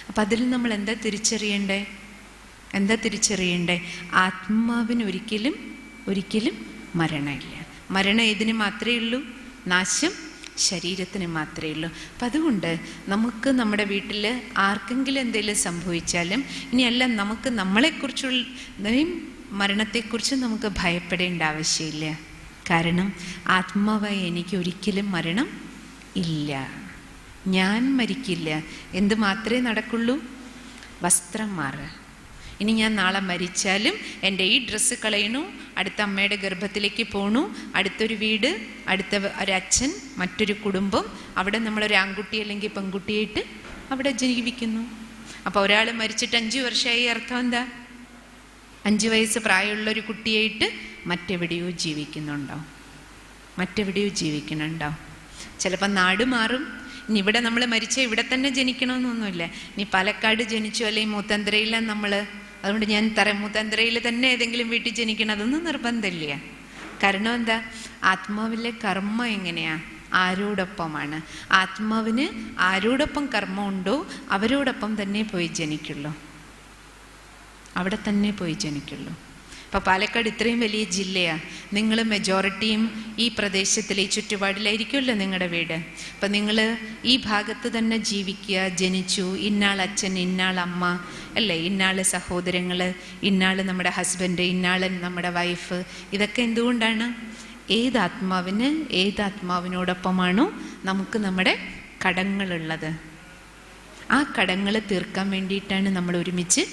അപ്പം അതിൽ നമ്മൾ എന്താ തിരിച്ചറിയണ്ടേ? ആത്മാവിന് ഒരിക്കലും മരണമില്ല. മരണം ഇതിന് മാത്രമേ ഉള്ളൂ, നാശം ശരീരത്തിന് മാത്രമേ ഉള്ളൂ. അപ്പം അതുകൊണ്ട് നമുക്ക് നമ്മുടെ വീട്ടിൽ ആർക്കെങ്കിലും എന്തെങ്കിലും സംഭവിച്ചാലും ഇനിയല്ല, നമുക്ക് നമ്മളെക്കുറിച്ചുള്ള മരണത്തെക്കുറിച്ച് നമുക്ക് ഭയപ്പെടേണ്ട ആവശ്യമില്ല. കാരണം ആത്മാവായി എനിക്ക് ഒരിക്കലും മരണം ഇല്ല. ഞാൻ മരിക്കില്ല. എന്ത് മാത്രമേ നടക്കുള്ളൂ? വസ്ത്രം മാറുക. ഇനി ഞാൻ നാളെ മരിച്ചാലും എൻ്റെ ഈ ഡ്രസ്സ് കളയണു, അടുത്ത അമ്മയുടെ ഗർഭത്തിലേക്ക് പോണു, അടുത്തൊരു വീട്, അടുത്ത ഒരച്ഛൻ, മറ്റൊരു കുടുംബം, അവിടെ നമ്മളൊരു ആൺകുട്ടി അല്ലെങ്കിൽ പെൺകുട്ടിയായിട്ട് അവിടെ ജീവിക്കുന്നു. അപ്പോൾ ഒരാൾ മരിച്ചിട്ട് 5 വർഷമായി, അർത്ഥം എന്താ? 5 വയസ്സ് പ്രായമുള്ളൊരു കുട്ടിയായിട്ട് മറ്റെവിടെയോ ജീവിക്കുന്നുണ്ടോ. ചിലപ്പോൾ നാട് മാറും. ഇനി ഇവിടെ നമ്മൾ മരിച്ചാൽ ഇവിടെ തന്നെ ജനിക്കണമെന്നൊന്നുമില്ല. ഇനി പാലക്കാട് ജനിച്ചു, അല്ലെങ്കിൽ മൂത്തന്തരയില നമ്മൾ, അതുകൊണ്ട് ഞാൻ മൂത്തന്തരയിൽ തന്നെ ഏതെങ്കിലും വീട്ടിൽ ജനിക്കണം, അതൊന്നും നിർബന്ധമില്ല. കാരണം എന്താ? ആത്മാവിലെ കർമ്മ എങ്ങനെയാ? ആരോടൊപ്പമാണ്. ആത്മാവിന് ആരോടൊപ്പം കർമ്മമുണ്ടോ അവരോടൊപ്പം തന്നെ പോയി ജനിക്കുള്ളൂ, അവിടെ തന്നെ പോയി ജനിക്കുള്ളൂ. അപ്പോൾ പാലക്കാട് ഇത്രയും വലിയ ജില്ലയാണ്. നിങ്ങൾ മെജോറിറ്റിയും ഈ പ്രദേശത്തിലെ ഈ ചുറ്റുപാടിലായിരിക്കുമല്ലോ നിങ്ങളുടെ വീട്. അപ്പം നിങ്ങൾ ഈ ഭാഗത്ത് തന്നെ ജീവിക്കുക, ജനിച്ചു, ഇന്നാൾ അച്ഛൻ, ഇന്നാൾ അമ്മ, അല്ലേ, ഇന്നാൾ സഹോദരങ്ങൾ, ഇന്നാൾ നമ്മുടെ ഹസ്ബൻഡ്, ഇന്നാൾ നമ്മുടെ വൈഫ്. ഇതൊക്കെ എന്തുകൊണ്ടാണ്? ഏതാത്മാവിനോടൊപ്പമാണോ നമുക്ക് നമ്മുടെ കടങ്ങളുള്ളത്, ആ കടങ്ങൾ തീർക്കാൻ വേണ്ടിയിട്ടാണ് നമ്മൾ ഒരുമിച്ച്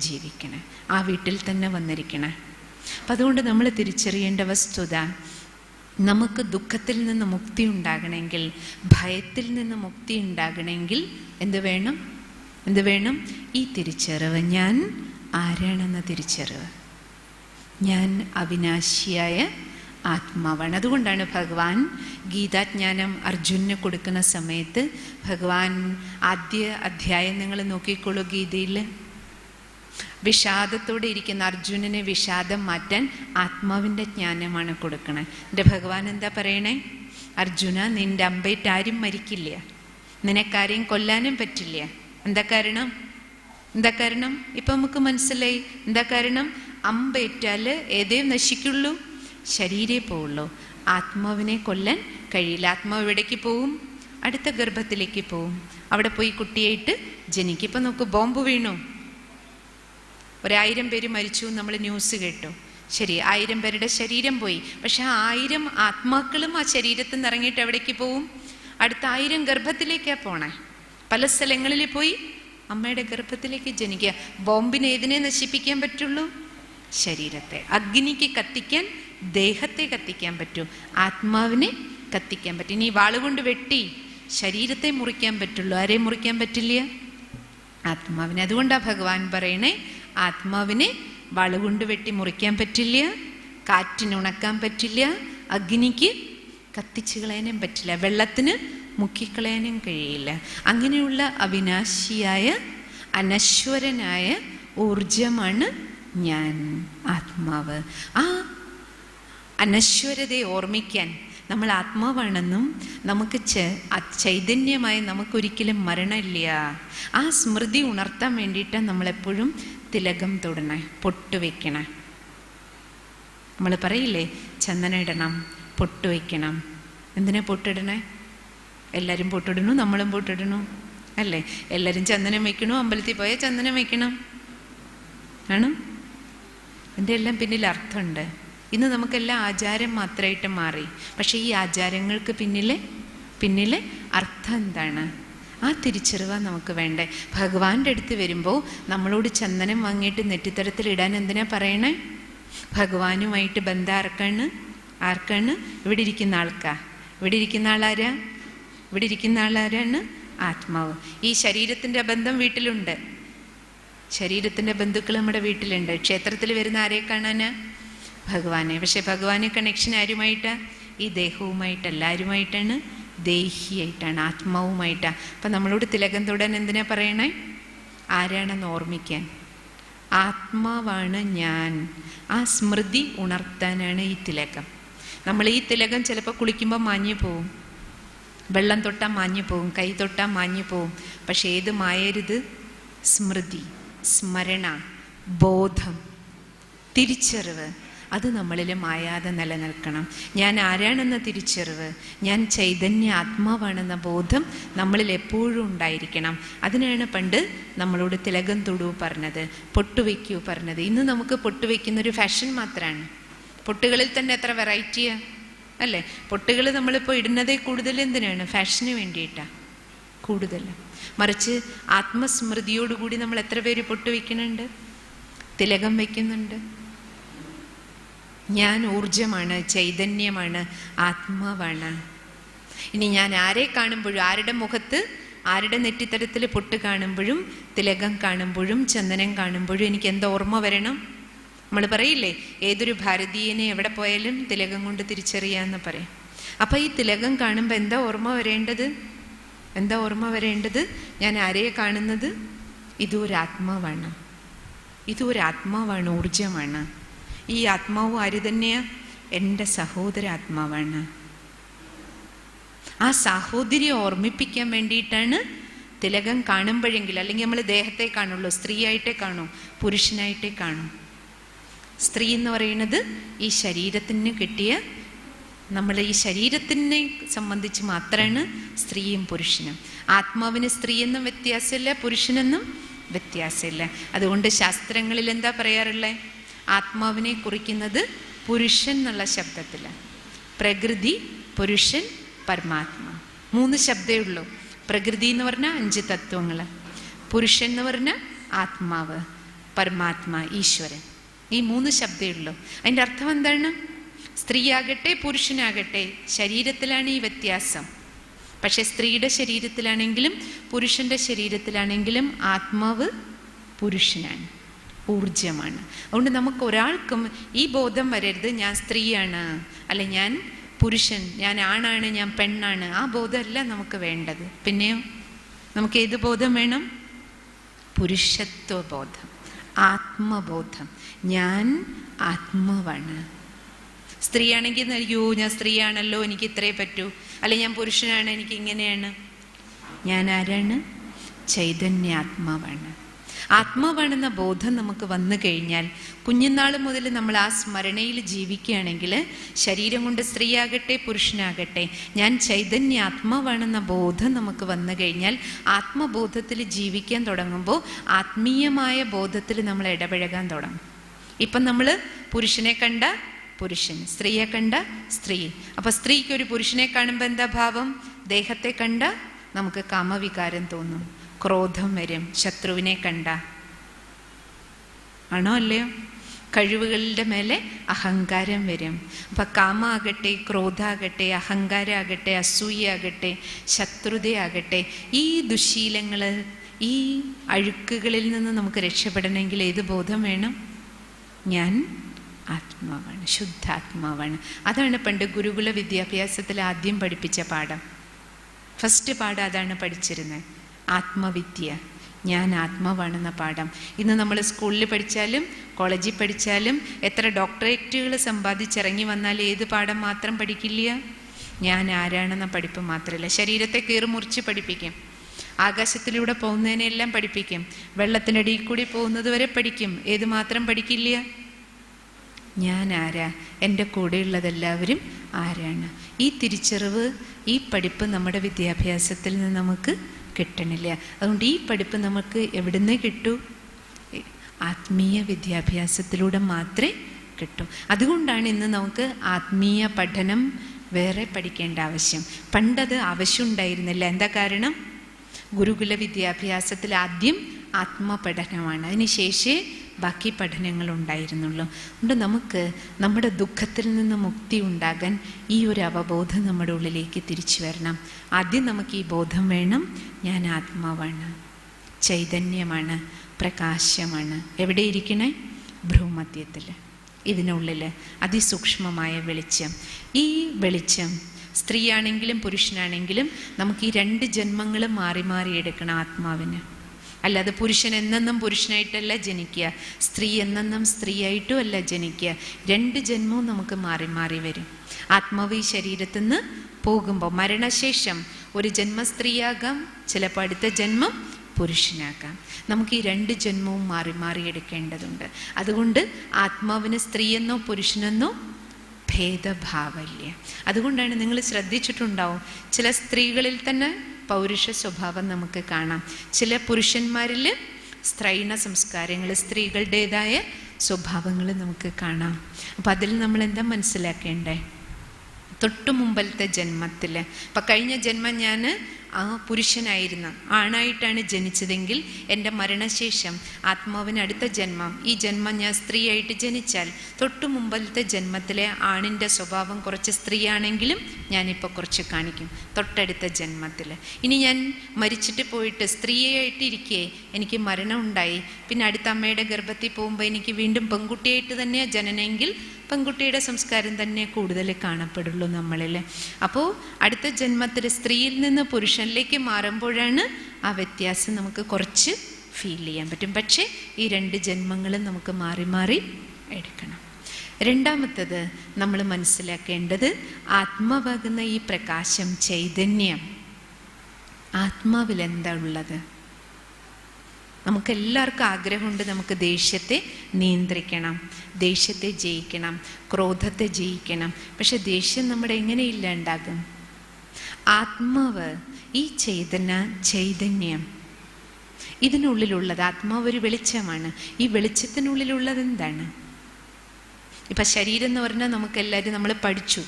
ജീവിക്കണേ, ആ വീട്ടിൽ തന്നെ വന്നിരിക്കണേ. അപ്പം അതുകൊണ്ട് നമ്മൾ തിരിച്ചറിയേണ്ട വസ്തുത, നമുക്ക് ദുഃഖത്തിൽ നിന്ന് മുക്തി ഉണ്ടാകണമെങ്കിൽ, ഭയത്തിൽ നിന്ന് മുക്തി ഉണ്ടാകണമെങ്കിൽ എന്ത് വേണം? ഈ തിരിച്ചറിവ്. ഞാൻ ആരാണെന്ന തിരിച്ചറിവ്. ഞാൻ അവിനാശിയായ ആത്മാവാണ്. അതുകൊണ്ടാണ് ഭഗവാൻ ഗീതാജ്ഞാനം അർജുനന് കൊടുക്കുന്ന സമയത്ത് ഭഗവാൻ ആദ്യ അധ്യായം നിങ്ങൾ നോക്കിക്കോളൂ, ഗീതയിൽ വിഷാദത്തോടെ ഇരിക്കുന്ന അർജുനനെ വിഷാദം മാറ്റാൻ ആത്മാവിൻ്റെ ജ്ഞാനമാണ് കൊടുക്കണത്. എൻ്റെ ഭഗവാൻ എന്താ പറയണേ? അർജുന, നിന്റെ അമ്പേറ്റ് ആരും മരിക്കില്ല, നിനക്കാരെയും കൊല്ലാനും പറ്റില്ല. എന്താ കാരണം? ഇപ്പം നമുക്ക് മനസ്സിലായി എന്താ കാരണം. അമ്പേറ്റാൽ ഏതേ നശിക്കുള്ളൂ? ശരീരേ പോവുള്ളൂ, ആത്മാവിനെ കൊല്ലാൻ കഴിയില്ല. ആത്മാവ് എവിടേക്ക് പോവും? അടുത്ത ഗർഭത്തിലേക്ക് പോവും, അവിടെ പോയി കുട്ടിയായിട്ട് ജനിക്കും. ഇപ്പം നമുക്ക് ബോംബ് വീണു, 1000 പേര് മരിച്ചു, നമ്മൾ ന്യൂസ് കേട്ടു. ശരി, 1000 പേരുടെ ശരീരം പോയി. പക്ഷെ 1000 ആത്മാക്കളും ആ ശരീരത്തിൽ നിന്ന് ഇറങ്ങിയിട്ട് എവിടേക്ക് പോവും? അടുത്ത 1000 ഗർഭത്തിലേക്കാണ് പോണേ. പല സ്ഥലങ്ങളിൽ പോയി അമ്മയുടെ ഗർഭത്തിലേക്ക് ജനിക്കുക. ബോംബിന് ഏതിനെ നശിപ്പിക്കാൻ പറ്റുള്ളൂ? ശരീരത്തെ. അഗ്നിക്ക് കത്തിക്കാൻ ദേഹത്തെ കത്തിക്കാൻ പറ്റൂ, ആത്മാവിനെ കത്തിക്കാൻ പറ്റും. ഇനി വാളുകൊണ്ട് വെട്ടി ശരീരത്തെ മുറിക്കാൻ പറ്റുള്ളൂ, ആരെയും മുറിക്കാൻ പറ്റില്ല? ആത്മാവിനെ. അതുകൊണ്ടാണ് ഭഗവാൻ പറയണേ, ആത്മാവിനെ വാളുകൊണ്ട് വെട്ടി മുറിക്കാൻ പറ്റില്ല, കാറ്റിന് ഉണക്കാൻ പറ്റില്ല, അഗ്നിക്ക് കത്തിച്ചു കളയാനും പറ്റില്ല, വെള്ളത്തിന് മുക്കിക്കളയാനും കഴിയില്ല. അങ്ങനെയുള്ള അവിനാശിയായ അനശ്വരനായ ഊർജമാണ് ഞാൻ, ആത്മാവ്. ആ അനശ്വരതയെ ഓർമ്മിക്കാൻ നമ്മൾ ആത്മാവാണെന്നും നമുക്ക് ചൈതന്യമായി നമുക്കൊരിക്കലും മരണമില്ല, ആ സ്മൃതി ഉണർത്താൻ വേണ്ടിയിട്ടാണ് നമ്മളെപ്പോഴും തിലകം തൊടണേ, പൊട്ടുവെക്കണേ. നമ്മൾ പറയില്ലേ, ചന്ദനം ഇടണം, പൊട്ടുവെക്കണം. എന്തിനാ പൊട്ടിടണേ? എല്ലാവരും പൊട്ടിടണു, നമ്മളും പൊട്ടിടണു, അല്ലേ? എല്ലാവരും ചന്ദനം വെക്കണു, അമ്പലത്തിൽ പോയാൽ ചന്ദനം വെക്കണം ആണ്. ഇതിൻ്റെ എല്ലാം പിന്നിൽ അർത്ഥമുണ്ട്. ഇന്ന് നമുക്കെല്ലാം ആചാരം മാത്രമായിട്ട് മാറി. പക്ഷേ ഈ ആചാരങ്ങൾക്ക് പിന്നിലെ അർത്ഥം എന്താണ്? ആ തിരിച്ചറിവാണ് നമുക്ക് വേണ്ടേ. ഭഗവാന്റെ അടുത്ത് വരുമ്പോൾ നമ്മളോട് ചന്ദനം വാങ്ങിയിട്ട് നെറ്റിത്തടത്തിൽ ഇടാൻ എന്തിനാ പറയണേ? ഭഗവാനുമായിട്ട് ബന്ധം ആർക്കാണ്? ഇവിടെ ഇരിക്കുന്ന ആൾക്കാ. ഇവിടെ ഇരിക്കുന്ന ആളാരാണ്? ആത്മാവ്. ഈ ശരീരത്തിൻ്റെ ബന്ധം വീട്ടിലുണ്ട്, ശരീരത്തിൻ്റെ ബന്ധുക്കൾ നമ്മുടെ വീട്ടിലുണ്ട്. ക്ഷേത്രത്തിൽ വരുന്ന ആരെ കാണാനാ? ഭഗവാനെ. പക്ഷെ ഭഗവാന് കണക്ഷൻ ആരുമായിട്ടാണ്? ഈ ദേഹവുമായിട്ടല്ല. ആരുമായിട്ടാണ്? ദേഹിയായിട്ടാണ്, ആത്മാവുമായിട്ടാണ്. അപ്പം നമ്മളോട് തിലകം തൊടാൻ എന്തിനാ പറയണേ? ആരാണെന്ന് ഓർമ്മിക്കാൻ. ആത്മാവാണ് ഞാൻ, ആ സ്മൃതി ഉണർത്താനാണ് ഈ തിലകം. നമ്മൾ ഈ തിലകം ചിലപ്പോൾ കുളിക്കുമ്പോൾ മാഞ്ഞു പോവും, വെള്ളം തൊട്ടാൽ മാഞ്ഞു പോവും, കൈ തൊട്ടാൽ മാഞ്ഞു പോവും. പക്ഷെ ഏത് മായരുത്? സ്മൃതി, സ്മരണ, ബോധം, തിരിച്ചറിവ്. അത് നമ്മളിൽ മായാതെ നിലനിൽക്കണം. ഞാൻ ആരാണെന്ന തിരിച്ചറിവ്, ഞാൻ ചൈതന്യ ആത്മാവാണെന്ന ബോധം നമ്മളിൽ എപ്പോഴും ഉണ്ടായിരിക്കണം. അതിനാണ് പണ്ട് നമ്മളോട് തിലകം തൊടൂ പറഞ്ഞത്, പൊട്ടുവെക്കൂ പറഞ്ഞത്. ഇന്ന് നമുക്ക് പൊട്ടുവെക്കുന്നൊരു ഫാഷൻ മാത്രമാണ്. പൊട്ടുകളിൽ തന്നെ എത്ര വെറൈറ്റിയാണ് അല്ലേ? പൊട്ടുകൾ നമ്മളിപ്പോൾ ഇടുന്നതേ കൂടുതൽ എന്തിനാണ്? ഫാഷന് വേണ്ടിയിട്ടാണ് കൂടുതൽ. മറിച്ച് ആത്മസ്മൃതിയോടുകൂടി നമ്മൾ എത്ര പേര് പൊട്ടുവെക്കുന്നുണ്ട്, തിലകം വയ്ക്കുന്നുണ്ട്. ഞാൻ ഊർജമാണ്, ചൈതന്യമാണ്, ആത്മാവാണ്. ഇനി ഞാൻ ആരെ കാണുമ്പോഴും, ആരുടെ മുഖത്ത്, ആരുടെ നെറ്റിത്തരത്തിൽ പൊട്ട് കാണുമ്പോഴും, തിലകം കാണുമ്പോഴും, ചന്ദനം കാണുമ്പോഴും എനിക്ക് എന്താ ഓർമ്മ വരണം? നമ്മൾ പറയില്ലേ, ഏതൊരു ഭാരതീയനെ എവിടെ പോയാലും തിലകം കൊണ്ട് തിരിച്ചറിയാമെന്ന് പറയും. അപ്പം ഈ തിലകം കാണുമ്പോൾ എന്താ ഓർമ്മ വരേണ്ടത്? എന്താ ഓർമ്മ വരേണ്ടത്? ഞാൻ ആരെയെ കാണുന്നത്? ഇതൊരാത്മാവാണ്, ഇതൊരാത്മാവാണ്, ഊർജമാണ്. ഈ ആത്മാവ് ആര് തന്നെയാ? എൻ്റെ സഹോദരാത്മാവാണ്. ആ സാഹോദര്യം ഓർമ്മിപ്പിക്കാൻ വേണ്ടിയിട്ടാണ് തിലകം കാണുമ്പോഴെങ്കിലും, അല്ലെങ്കിൽ നമ്മൾ ദേഹത്തെ കാണുള്ളൂ, സ്ത്രീയായിട്ടേ കാണൂ, പുരുഷനായിട്ടേ കാണൂ. സ്ത്രീ എന്ന് പറയുന്നത് ഈ ശരീരത്തിന് കിട്ടിയ, നമ്മൾ ഈ ശരീരത്തിനെ സംബന്ധിച്ച് മാത്രമാണ് സ്ത്രീയും പുരുഷനും. ആത്മാവിന് സ്ത്രീയെന്നും വ്യത്യാസമില്ല, പുരുഷനെന്നും വ്യത്യാസമില്ല. അതുകൊണ്ട് ശാസ്ത്രങ്ങളിൽ എന്താ പറയാറുള്ളത്? ആത്മാവിനെ കുറിക്കുന്നത് പുരുഷൻ എന്നുള്ള ശബ്ദത്തിൽ. പ്രകൃതി, പുരുഷൻ, പരമാത്മ, 3 ശബ്ദമേ ഉള്ളൂ. പ്രകൃതി എന്ന് പറഞ്ഞാൽ 5 തത്വങ്ങൾ, പുരുഷൻ എന്ന് പറഞ്ഞാൽ ആത്മാവ്, പരമാത്മ ഈശ്വരൻ. ഈ 3 ശബ്ദമേ ഉള്ളൂ. അതിൻ്റെ അർത്ഥം എന്താണ്? സ്ത്രീയാകട്ടെ പുരുഷനാകട്ടെ ശരീരത്തിലാണ് ഈ വ്യത്യാസം. പക്ഷെ സ്ത്രീയുടെ ശരീരത്തിലാണെങ്കിലും പുരുഷൻ്റെ ശരീരത്തിലാണെങ്കിലും ആത്മാവ് പുരുഷനാണ്, ഊർജമാണ്. അതുകൊണ്ട് നമുക്ക് ഒരാൾക്കും ഈ ബോധം വരരുത്, ഞാൻ സ്ത്രീയാണ്, അല്ല ഞാൻ പുരുഷൻ, ഞാൻ ആണാണ്, ഞാൻ പെണ്ണാണ്. ആ ബോധമല്ല നമുക്ക് വേണ്ടത്. പിന്നെയോ നമുക്ക് ഏത് ബോധം വേണം? പുരുഷത്വ ബോധം, ആത്മബോധം. ഞാൻ ആത്മാവാണ്. സ്ത്രീയാണെങ്കിൽ അയ്യോ ഞാൻ സ്ത്രീയാണല്ലോ, എനിക്ക് ഇത്രേ പറ്റൂ, അല്ലെ ഞാൻ പുരുഷനാണ്, എനിക്ക് ഇങ്ങനെയാണ്. ഞാൻ ആരാണ്? ചൈതന്യാത്മാവാണ്. ആത്മാവാണെന്ന ബോധം നമുക്ക് വന്നു കഴിഞ്ഞാൽ, കുഞ്ഞുനാൾ മുതൽ നമ്മൾ ആ സ്മരണയിൽ ജീവിക്കുകയാണെങ്കിൽ, ശരീരം കൊണ്ട് സ്ത്രീയാകട്ടെ പുരുഷനാകട്ടെ ഞാൻ ചൈതന്യാത്മാവാണെന്ന ബോധം നമുക്ക് വന്നു കഴിഞ്ഞാൽ, ആത്മബോധത്തിൽ ജീവിക്കാൻ തുടങ്ങുമ്പോൾ ആത്മീയമായ ബോധത്തിൽ നമ്മൾ ഇടപഴകാൻ തുടങ്ങും. ഇപ്പം നമ്മൾ പുരുഷനെ കണ്ട പുരുഷൻ, സ്ത്രീയെ കണ്ട സ്ത്രീ. അപ്പം സ്ത്രീക്ക് ഒരു പുരുഷനെ കാണുമ്പോൾ എന്താ ഭാവം? ദേഹത്തെ കണ്ട നമുക്ക് കാമവികാരം തോന്നും, ക്രോധം വരും. ശത്രുവിനെ കണ്ട ആണോ അല്ലയോ? കഴിവുകളുടെ മേലെ അഹങ്കാരം വരും. അപ്പം കാമാകട്ടെ, ക്രോധാകട്ടെ, അഹങ്കാരമാകട്ടെ, അസൂയാകട്ടെ, ശത്രുതയാകട്ടെ, ഈ ദുശീലങ്ങൾ, ഈ അഴുക്കുകളിൽ നിന്ന് നമുക്ക് രക്ഷപ്പെടണമെങ്കിൽ ഏത് ബോധം വേണം? ഞാൻ ആത്മാവാണ്, ശുദ്ധാത്മാവാണ്. അതാണ് പണ്ട് ഗുരുകുല വിദ്യാഭ്യാസത്തിൽ ആദ്യം പഠിപ്പിച്ച പാഠം. ഫസ്റ്റ് പാഠം അതാണ് പഠിച്ചിരുന്നത്, ആത്മവിദ്യ. ഞാൻ ആത്മാവാണെന്ന പാഠം. ഇന്ന് നമ്മൾ സ്കൂളിൽ പഠിച്ചാലും കോളേജിൽ പഠിച്ചാലും എത്ര ഡോക്ടറേറ്റുകൾ സമ്പാദിച്ചിറങ്ങി വന്നാൽ ഏത് പാഠം മാത്രം പഠിക്കില്ല? ഞാൻ ആരാണെന്ന പഠിപ്പ് മാത്രമല്ല. ശരീരത്തെ കീറി മുറിച്ച് പഠിപ്പിക്കും, ആകാശത്തിലൂടെ പോകുന്നതിനെല്ലാം പഠിപ്പിക്കും, വെള്ളത്തിനടിയിൽ കൂടി പോകുന്നത് വരെ പഠിക്കും. ഏത് മാത്രം പഠിക്കില്ല? ഞാൻ ആരാ, എൻ്റെ കൂടെയുള്ളതെല്ലാവരും ആരാണ്. ഈ തിരിച്ചറിവ്, ഈ പഠിപ്പ് നമ്മുടെ വിദ്യാഭ്യാസത്തിൽ നിന്ന് നമുക്ക് കിട്ടണില്ല. അതുകൊണ്ട് ഈ പഠിപ്പ് നമുക്ക് എവിടുന്ന് കിട്ടൂ? ആത്മീയ വിദ്യാഭ്യാസത്തിലൂടെ മാത്രമേ കിട്ടൂ. അതുകൊണ്ടാണ് ഇന്ന് നമുക്ക് ആത്മീയ പഠനം വേറെ പഠിക്കേണ്ട ആവശ്യം. പണ്ടത് ആവശ്യം ഉണ്ടായിരുന്നില്ല. എന്താ കാരണം? ഗുരുകുല വിദ്യാഭ്യാസത്തിൽ ആദ്യം ആത്മപഠനമാണ്, അതിനുശേഷമേ ബാക്കി പഠനങ്ങൾ ഉണ്ടായിരുന്നുള്ളൂ. അതുകൊണ്ട് നമുക്ക് നമ്മുടെ ദുഃഖത്തിൽ നിന്ന് മുക്തി ഉണ്ടാകാൻ ഈ ഒരു അവബോധം നമ്മുടെ ഉള്ളിലേക്ക് തിരിച്ചു വരണം. ആദ്യം നമുക്ക് ഈ ബോധം വേണം, ഞാൻ ആത്മാവാണ്, ചൈതന്യമാണ്, പ്രകാശമാണ്. എവിടെ ഇരിക്കണേ? ഭ്രൂമധ്യത്തിൽ, ഇതിനുള്ളിൽ അതിസൂക്ഷ്മമായ വെളിച്ചം. ഈ വെളിച്ചം സ്ത്രീയാണെങ്കിലും പുരുഷനാണെങ്കിലും നമുക്ക് ഈ 2 ജന്മങ്ങളും മാറി മാറി എടുക്കണം ആത്മാവിന്. അല്ലാതെ പുരുഷൻ എന്നെന്നും പുരുഷനായിട്ടല്ല ജനിക്കുക, സ്ത്രീ എന്നെന്നും സ്ത്രീയായിട്ടും അല്ല ജനിക്കുക. 2 ജന്മവും നമുക്ക് മാറി മാറി വരും. ആത്മാവ് ഈ ശരീരത്തിൽ നിന്ന് പോകുമ്പോൾ മരണശേഷം ഒരു ജന്മ സ്ത്രീയാകാം, ചിലപ്പോൾ അടുത്ത ജന്മം പുരുഷനാകാം. നമുക്ക് ഈ 2 ജന്മവും മാറി മാറി എടുക്കേണ്ടതുണ്ട്. അതുകൊണ്ട് ആത്മാവിന് സ്ത്രീയെന്നോ പുരുഷനെന്നോ ഭേദഭാവമില്ല. അതുകൊണ്ടാണ് നിങ്ങൾ ശ്രദ്ധിച്ചിട്ടുണ്ടാവും, ചില സ്ത്രീകളിൽ തന്നെ പൗരുഷ സ്വഭാവം നമുക്ക് കാണാം, ചില പുരുഷന്മാരിൽ സ്ത്രൈണ സംസ്കാരങ്ങൾ, സ്ത്രീകളുടേതായ സ്വഭാവങ്ങൾ നമുക്ക് കാണാം. അപ്പം അതിൽ നമ്മൾ എന്താ മനസ്സിലാക്കേണ്ടേ? തൊട്ടു മുമ്പലത്തെ ജന്മത്തിൽ, അപ്പം കഴിഞ്ഞ ജന്മം ഞാൻ പുരുഷനായിരുന്നു, ആണായിട്ടാണ് ജനിച്ചതെങ്കിൽ എൻ്റെ മരണശേഷം ആത്മാവിന് അടുത്ത ജന്മം, ഈ ജന്മം ഞാൻ സ്ത്രീയായിട്ട് ജനിച്ചാൽ തൊട്ടു മുമ്പലത്തെ ജന്മത്തിലെ ആണിൻ്റെ സ്വഭാവം കുറച്ച് സ്ത്രീയാണെങ്കിലും ഞാനിപ്പോൾ കുറച്ച് കാണിക്കും തൊട്ടടുത്ത ജന്മത്തിൽ. ഇനി ഞാൻ മരിച്ചിട്ട് പോയിട്ട് സ്ത്രീയായിട്ടിരിക്കെ എനിക്ക് മരണം ഉണ്ടായി, പിന്നെ അടുത്ത അമ്മയുടെ ഗർഭത്തിൽ പോകുമ്പോൾ എനിക്ക് വീണ്ടും പെൺകുട്ടിയായിട്ട് തന്നെയാണ് ജനനമെങ്കിൽ പെൺകുട്ടിയുടെ സംസ്കാരം തന്നെ കൂടുതൽ കാണപ്പെടുള്ളൂ നമ്മളിൽ. അപ്പോൾ അടുത്ത ജന്മത്തിൽ സ്ത്രീയിൽ നിന്ന് പുരുഷനിലേക്ക് മാറുമ്പോഴാണ് ആ വ്യത്യാസം നമുക്ക് കുറച്ച് ഫീൽ ചെയ്യാൻ പറ്റും. പക്ഷേ ഈ 2 ജന്മങ്ങളും നമുക്ക് മാറി മാറി എടുക്കണം. രണ്ടാമത്തത് നമ്മൾ മനസ്സിലാക്കേണ്ടത്, ആത്മാവാകുന്ന ഈ പ്രകാശം, ചൈതന്യം, ആത്മാവിൽ എന്താ ഉള്ളത്? നമുക്കെല്ലാവർക്കും ആഗ്രഹമുണ്ട് നമുക്ക് ദേഷ്യത്തെ നിയന്ത്രിക്കണം, ദേഷ്യത്തെ ജയിക്കണം, ക്രോധത്തെ ജയിക്കണം. പക്ഷെ ദേഷ്യം നമ്മുടെ എങ്ങനെയില്ല ഉണ്ടാകും? ആത്മാവ്, ഈ ചൈതന്യം ഇതിനുള്ളിലുള്ളത്, ആത്മാവ് ഒരു വെളിച്ചമാണ്. ഈ വെളിച്ചത്തിനുള്ളിലുള്ളത് എന്താണ്? ഇപ്പം ശരീരം എന്ന് പറഞ്ഞാൽ നമുക്കെല്ലാവരും നമ്മൾ പഠിച്ചു,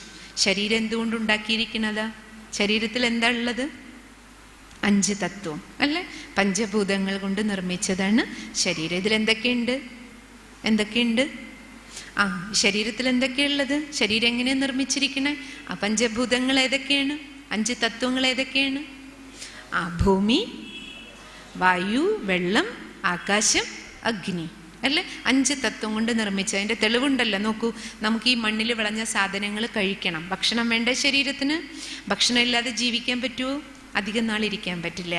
ശരീരം എന്തുകൊണ്ടുണ്ടാക്കിയിരിക്കണത്? ശരീരത്തിൽ എന്താ ഉള്ളത്? 5 തത്വം അല്ലേ? പഞ്ചഭൂതങ്ങൾ കൊണ്ട് നിർമ്മിച്ചതാണ് ശരീരം. ഇതിൽ എന്തൊക്കെയുണ്ട്? ശരീരത്തിൽ എന്തൊക്കെയുള്ളത്? ശരീരം എങ്ങനെയാണ് നിർമ്മിച്ചിരിക്കണേ? പഞ്ചഭൂതങ്ങൾ ഏതൊക്കെയാണ്? 5 തത്വങ്ങൾ ഏതൊക്കെയാണ്? ഭൂമി, വായു, വെള്ളം, ആകാശം, അഗ്നി അല്ലേ? 5 തത്വം കൊണ്ട് നിർമ്മിച്ച. അതിൻ്റെ തെളിവുണ്ടല്ലോ, നോക്കൂ. നമുക്ക് ഈ മണ്ണിൽ വിളഞ്ഞ സാധനങ്ങൾ കഴിക്കണം. ഭക്ഷണം വേണ്ട ശരീരത്തിന്. ഭക്ഷണം ഇല്ലാതെ ജീവിക്കാൻ പറ്റുമോ? അധികം നാളിരിക്കാൻ പറ്റില്ല.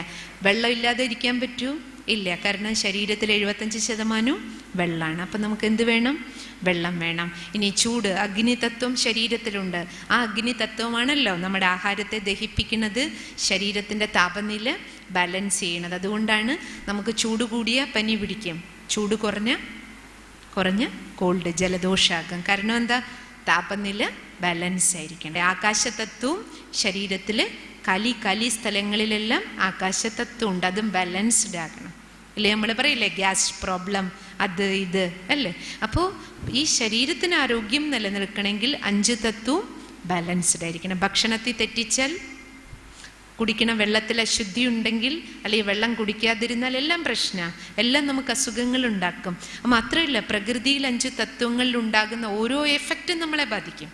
വെള്ളം ഇല്ലാതെ ഇരിക്കാൻ പറ്റുമോ? ഇല്ല. കാരണം ശരീരത്തിൽ 75% വെള്ളമാണ്. അപ്പം നമുക്ക് എന്ത് വേണം? വെള്ളം വേണം. ഇനി ചൂട്, അഗ്നിതത്വം ശരീരത്തിലുണ്ട്. ആ അഗ്നിതത്വമാണല്ലോ നമ്മുടെ ആഹാരത്തെ ദഹിപ്പിക്കുന്നത്, ശരീരത്തിൻ്റെ താപനില ബാലൻസ് ചെയ്യണത്. അതുകൊണ്ടാണ് നമുക്ക് ചൂട് കൂടിയ പനി പിടിക്കും, ചൂട് കുറഞ്ഞ കോൾഡ്, ജലദോഷാകും. കാരണം എന്താ? താപനില ബാലൻസ് ആയിരിക്കണ്ടേ. ആകാശതത്വവും ശരീരത്തിൽ കലി സ്ഥലങ്ങളിലെല്ലാം ആകാശതത്വം ഉണ്ട്, അതും ബാലൻസ്ഡ് ആകണം. ഇല്ലേ? നമ്മൾ പറയില്ലേ ഗ്യാസ് പ്രോബ്ലം, അത് ഇത് അല്ലേ? അപ്പോൾ ഈ ശരീരത്തിന് ആരോഗ്യം നിലനിൽക്കണമെങ്കിൽ 5 തത്വവും ബാലൻസ്ഡ് ആയിരിക്കണം. ഭക്ഷണത്തിൽ തെറ്റിച്ചാൽ, കുടിക്കണ വെള്ളത്തിൽ അശുദ്ധി ഉണ്ടെങ്കിൽ, അല്ലെങ്കിൽ വെള്ളം കുടിക്കാതിരുന്നാൽ എല്ലാം പ്രശ്നമാണ്, എല്ലാം നമുക്ക് അസുഖങ്ങൾ ഉണ്ടാക്കും. മാത്രമല്ല, പ്രകൃതിയിൽ 5 തത്വങ്ങളിൽ ഉണ്ടാകുന്ന ഓരോ എഫക്റ്റും നമ്മളെ ബാധിക്കും.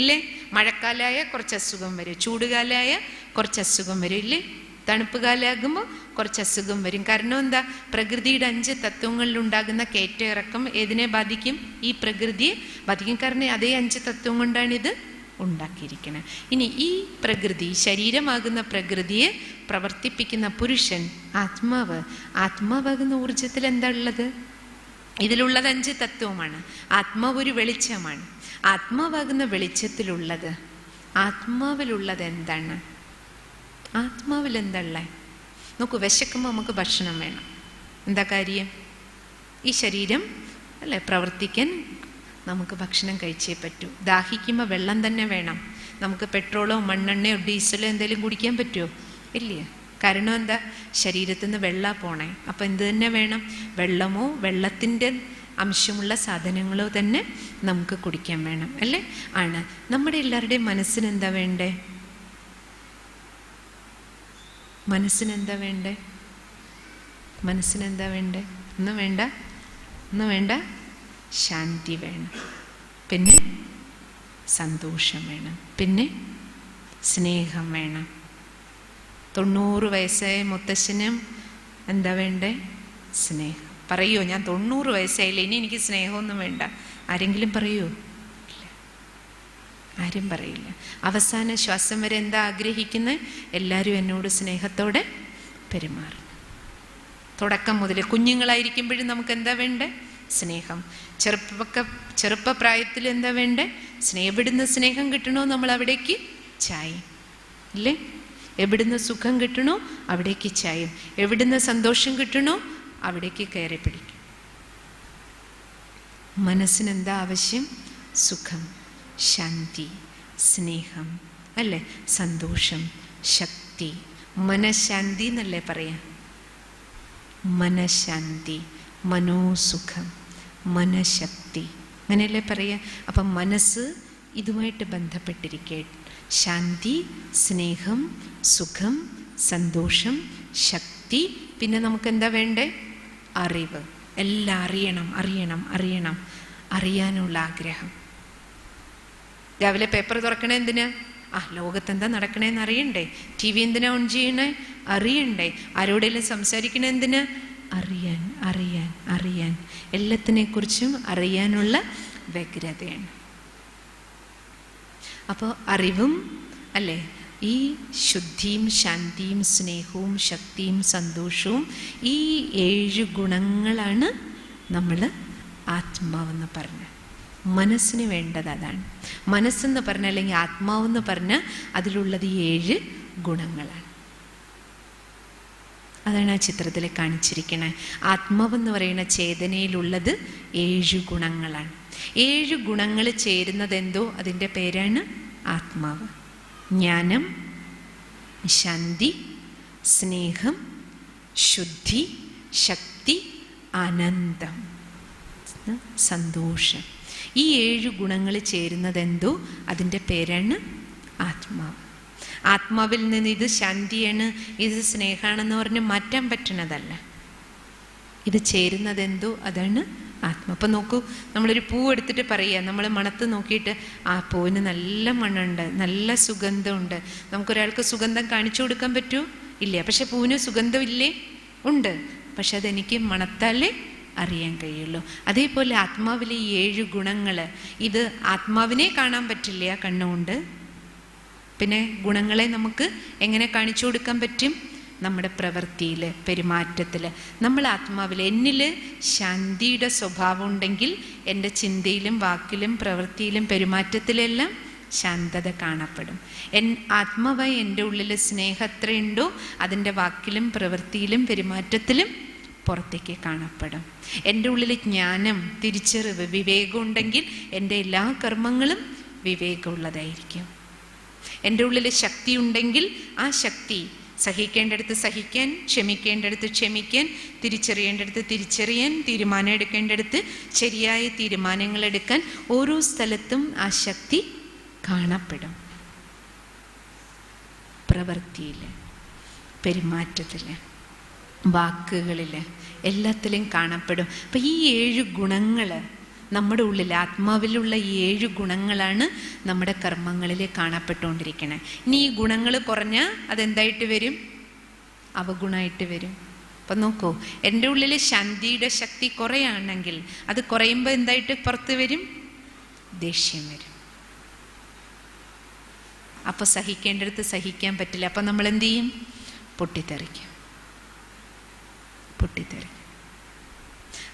ഇല്ലേ? മഴക്കാലമായ കുറച്ച് അസുഖം വരും, ചൂടുകാലമായ കുറച്ച് അസുഖം വരും, ഇല്ലേ? തണുപ്പ് കാലമാകുമ്പോൾ കുറച്ച് അസുഖം വരും. കാരണം എന്താ? പ്രകൃതിയുടെ 5 തത്വങ്ങളിൽ ഉണ്ടാകുന്ന കയറ്റയിറക്കം ഏതിനെ ബാധിക്കും? ഈ പ്രകൃതിയെ ബാധിക്കും. കാരണം അതേ 5 തത്വം കൊണ്ടാണ് ഇത് ഉണ്ടാക്കിയിരിക്കുന്നത്. ഇനി ഈ പ്രകൃതി, ശരീരമാകുന്ന പ്രകൃതിയെ പ്രവർത്തിപ്പിക്കുന്ന പുരുഷൻ, ആത്മാവാകുന്ന ഊർജത്തിൽ എന്താ ഉള്ളത്? ഇതിലുള്ളത് 5 തത്വമാണ്. ആത്മാവ് ഒരു വെളിച്ചമാണ്. ആത്മാവാകുന്ന വെളിച്ചത്തിലുള്ളത്, ആത്മാവിലുള്ളത് എന്താണ്? ആത്മാവിൽ എന്താ ഉള്ളത്? നോക്കൂ, വിശക്കുമ്പോൾ നമുക്ക് ഭക്ഷണം വേണം. എന്താ കാര്യം? ഈ ശരീരം അല്ലേ പ്രവർത്തിക്കാൻ നമുക്ക് ഭക്ഷണം കഴിച്ചേ പറ്റൂ. ദാഹിക്കുമ്പോൾ വെള്ളം തന്നെ വേണം. നമുക്ക് പെട്രോളോ മണ്ണെണ്ണയോ ഡീസലോ എന്തെങ്കിലും കുടിക്കാൻ പറ്റുമോ? ഇല്ലേ? കാരണം എന്താ? ശരീരത്തിൽ നിന്ന് വെള്ളം പോണേ. അപ്പം എന്ത് തന്നെ വേണം? വെള്ളമോ വെള്ളത്തിൻ്റെ അംശമുള്ള സാധനങ്ങളോ തന്നെ നമുക്ക് കുടിക്കാൻ വേണം, അല്ലേ? ആണ്. നമ്മുടെ എല്ലാവരുടെയും മനസ്സിനെന്താ വേണ്ടേ? മനസ്സിനെന്താ വേണ്ടേ? ഒന്നും വേണ്ട. ശാന്തി വേണം, പിന്നെ സന്തോഷം വേണം, പിന്നെ സ്നേഹം വേണം. 90 വയസ്സായ മുത്തശ്ശനും എന്താ വേണ്ടേ? സ്നേഹം. പറയോ, ഞാൻ 90 വയസ്സായില്ല, ഇനി എനിക്ക് സ്നേഹമൊന്നും വേണ്ട? ആരെങ്കിലും പറയോ? ഇല്ല, ആരും പറയില്ല. അവസാന ശ്വാസം വരെ എന്താ ആഗ്രഹിക്കുന്നത്? എല്ലാവരും എന്നോട് സ്നേഹത്തോടെ പെരുമാറും. തുടക്കം മുതൽ കുഞ്ഞുങ്ങളായിരിക്കുമ്പോഴും നമുക്ക് എന്താ വേണ്ടേ? സ്നേഹം. ചെറുപ്പപ്രായത്തിൽ എന്താ വേണ്ടേ? എവിടുന്ന് സ്നേഹം കിട്ടണോ നമ്മൾ അവിടേക്ക് ചായും, ഇല്ലേ? എവിടുന്ന് സുഖം കിട്ടണോ അവിടേക്ക് ചായും, എവിടുന്ന് സന്തോഷം കിട്ടണോ അവിടേക്ക് കയറി പിടിക്കും. മനസ്സിനെന്താ ആവശ്യം? സുഖം, ശാന്തി, സ്നേഹം, അല്ലേ? സന്തോഷം, ശക്തി. മനഃശാന്തി എന്നല്ലേ പറയാ? മനഃശാന്തി, മനോസുഖം, മനഃശക്തി, അങ്ങനെയല്ലേ പറയാ? അപ്പം മനസ്സ് ഇതുമായിട്ട് ബന്ധപ്പെട്ടിരിക്കേ. ശാന്തി, സ്നേഹം, സുഖം, സന്തോഷം, ശക്തി. പിന്നെ നമുക്ക് എന്താ വേണ്ടേ? അറിവ്. എല്ലാം അറിയണം, അറിയണം, അറിയണം, അറിയാനുള്ള ആഗ്രഹം. രാവിലെ പേപ്പർ തുറക്കണേ എന്തിനാ? ലോകത്തെന്താ നടക്കണേന്ന് അറിയണ്ടേ? ടി വി എന്തിനാ ഓൺ ചെയ്യണേ? അറിയണ്ടേ? ആരോടെങ്കിലും സംസാരിക്കണേ എന്തിനാ? അറിയാൻ, അറിയാൻ, അറിയാൻ. എല്ലാത്തിനെക്കുറിച്ചും അറിയാനുള്ള വ്യഗ്രതയാണ്. അപ്പോൾ അറിവും, അല്ലേ, ഈ ശുദ്ധിയും ശാന്തിയും സ്നേഹവും ശക്തിയും സന്തോഷവും, ഈ 7 ഗുണങ്ങളാണ് നമ്മൾ ആത്മാവെന്ന് പറഞ്ഞത്. മനസ്സിന് വേണ്ടത് അതാണ്. മനസ്സെന്ന് പറഞ്ഞാൽ, അല്ലെങ്കിൽ ആത്മാവെന്ന് പറഞ്ഞാൽ അതിലുള്ളത് 7 ഗുണങ്ങളാണ്. അതാണ് ആ ചിത്രത്തിൽ കാണിച്ചിരിക്കുന്നത്. ആത്മാവെന്ന് പറയുന്ന ചേതനയിലുള്ളത് 7 ഗുണങ്ങളാണ്. 7 ഗുണങ്ങൾ ചേരുന്നത് എന്തോ അതിൻ്റെ പേരാണ് ആത്മാവ്. ജ്ഞാനം, ശാന്തി, സ്നേഹം, ശുദ്ധി, ശക്തി, ആനന്ദം, സന്തോഷം. ഈ 7 ഗുണങ്ങൾ ചേരുന്നത് എന്തോ അതിൻ്റെ പേരാണ് ആത്മാവ്. ആത്മാവിൽ നിന്ന് ഇത് ശാന്തിയാണ്, ഇത് സ്നേഹമാണെന്ന് പറഞ്ഞ് മാറ്റാൻ പറ്റണതല്ല. ഇത് ചേരുന്നത് എന്തോ അതാണ് ആത്മ. അപ്പം നോക്കൂ, നമ്മളൊരു പൂ എടുത്തിട്ട് പറയുക, നമ്മൾ മണത്ത് നോക്കിയിട്ട് ആ പൂവിന് നല്ല മണമുണ്ട്, നല്ല സുഗന്ധമുണ്ട്. നമുക്കൊരാൾക്ക് സുഗന്ധം കാണിച്ചു കൊടുക്കാൻ പറ്റുമോ? ഇല്ല. പക്ഷെ പൂവിന് സുഗന്ധമില്ലേ? ഉണ്ട്. പക്ഷെ അതെനിക്ക് മണത്താലേ അറിയാൻ കഴിയുള്ളൂ. അതേപോലെ ആത്മാവിലെ ഈ 7 ഗുണങ്ങൾ, ഇത് ആത്മാവിനെ കാണാൻ പറ്റില്ല കണ്ണുകൊണ്ട്. പിന്നെ ഗുണങ്ങളെ നമുക്ക് എങ്ങനെ കാണിച്ചു കൊടുക്കാൻ പറ്റും? നമ്മുടെ പ്രവൃത്തിയിൽ, പെരുമാറ്റത്തിൽ. നമ്മൾ ആത്മാവിൽ, എന്നിൽ ശാന്തിയുടെ സ്വഭാവം ഉണ്ടെങ്കിൽ എൻ്റെ ചിന്തയിലും വാക്കിലും പ്രവൃത്തിയിലും പെരുമാറ്റത്തിലെല്ലാം ശാന്തത കാണപ്പെടും. ആത്മാവായി എൻ്റെ ഉള്ളിൽ സ്നേഹം എത്രയുണ്ടോ അതിൻ്റെ വാക്കിലും പ്രവൃത്തിയിലും പെരുമാറ്റത്തിലും പുറത്തേക്ക് കാണപ്പെടും. എൻ്റെ ഉള്ളിൽ ജ്ഞാനം, തിരിച്ചറിവ്, വിവേകം ഉണ്ടെങ്കിൽ എൻ്റെ എല്ലാ കർമ്മങ്ങളും വിവേകമുള്ളതായിരിക്കും. എൻ്റെ ഉള്ളിൽ ശക്തി ഉണ്ടെങ്കിൽ ആ ശക്തി സഹിക്കേണ്ടടുത്ത് സഹിക്കാൻ, ക്ഷമിക്കേണ്ടടുത്ത് ക്ഷമിക്കാൻ, തിരിച്ചറിയേണ്ടടുത്ത് തിരിച്ചറിയാൻ, തീരുമാനം എടുക്കേണ്ടടുത്ത് ശരിയായ തീരുമാനങ്ങൾ എടുക്കാൻ ഓരോ സ്ഥലത്തും ആ ശക്തി കാണപ്പെടും. പ്രവൃത്തിയിൽ, പെരുമാറ്റത്തിൽ, വാക്കുകളിൽ, എല്ലാത്തിലും കാണപ്പെടും. അപ്പം ഈ 7 ഗുണങ്ങൾ നമ്മുടെ ഉള്ളിൽ, ആത്മാവിലുള്ള ഈ 7 ഗുണങ്ങളാണ് നമ്മുടെ കർമ്മങ്ങളിൽ കാണപ്പെട്ടുകൊണ്ടിരിക്കുന്നത്. ഇനി ഈ ഗുണങ്ങൾ കുറഞ്ഞാൽ അതെന്തായിട്ട് വരും? അവഗുണമായിട്ട് വരും. അപ്പം നോക്കൂ, എൻ്റെ ഉള്ളിൽ ശാന്തിയുടെ ശക്തി കുറയാണെങ്കിൽ അത് കുറയുമ്പോൾ എന്തായിട്ട് പുറത്ത് വരും? ദേഷ്യം വരും. അപ്പോൾ സഹിക്കേണ്ടടുത്ത് സഹിക്കാൻ പറ്റില്ല. അപ്പം നമ്മൾ എന്ത് ചെയ്യും? പൊട്ടിത്തെറിക്കും.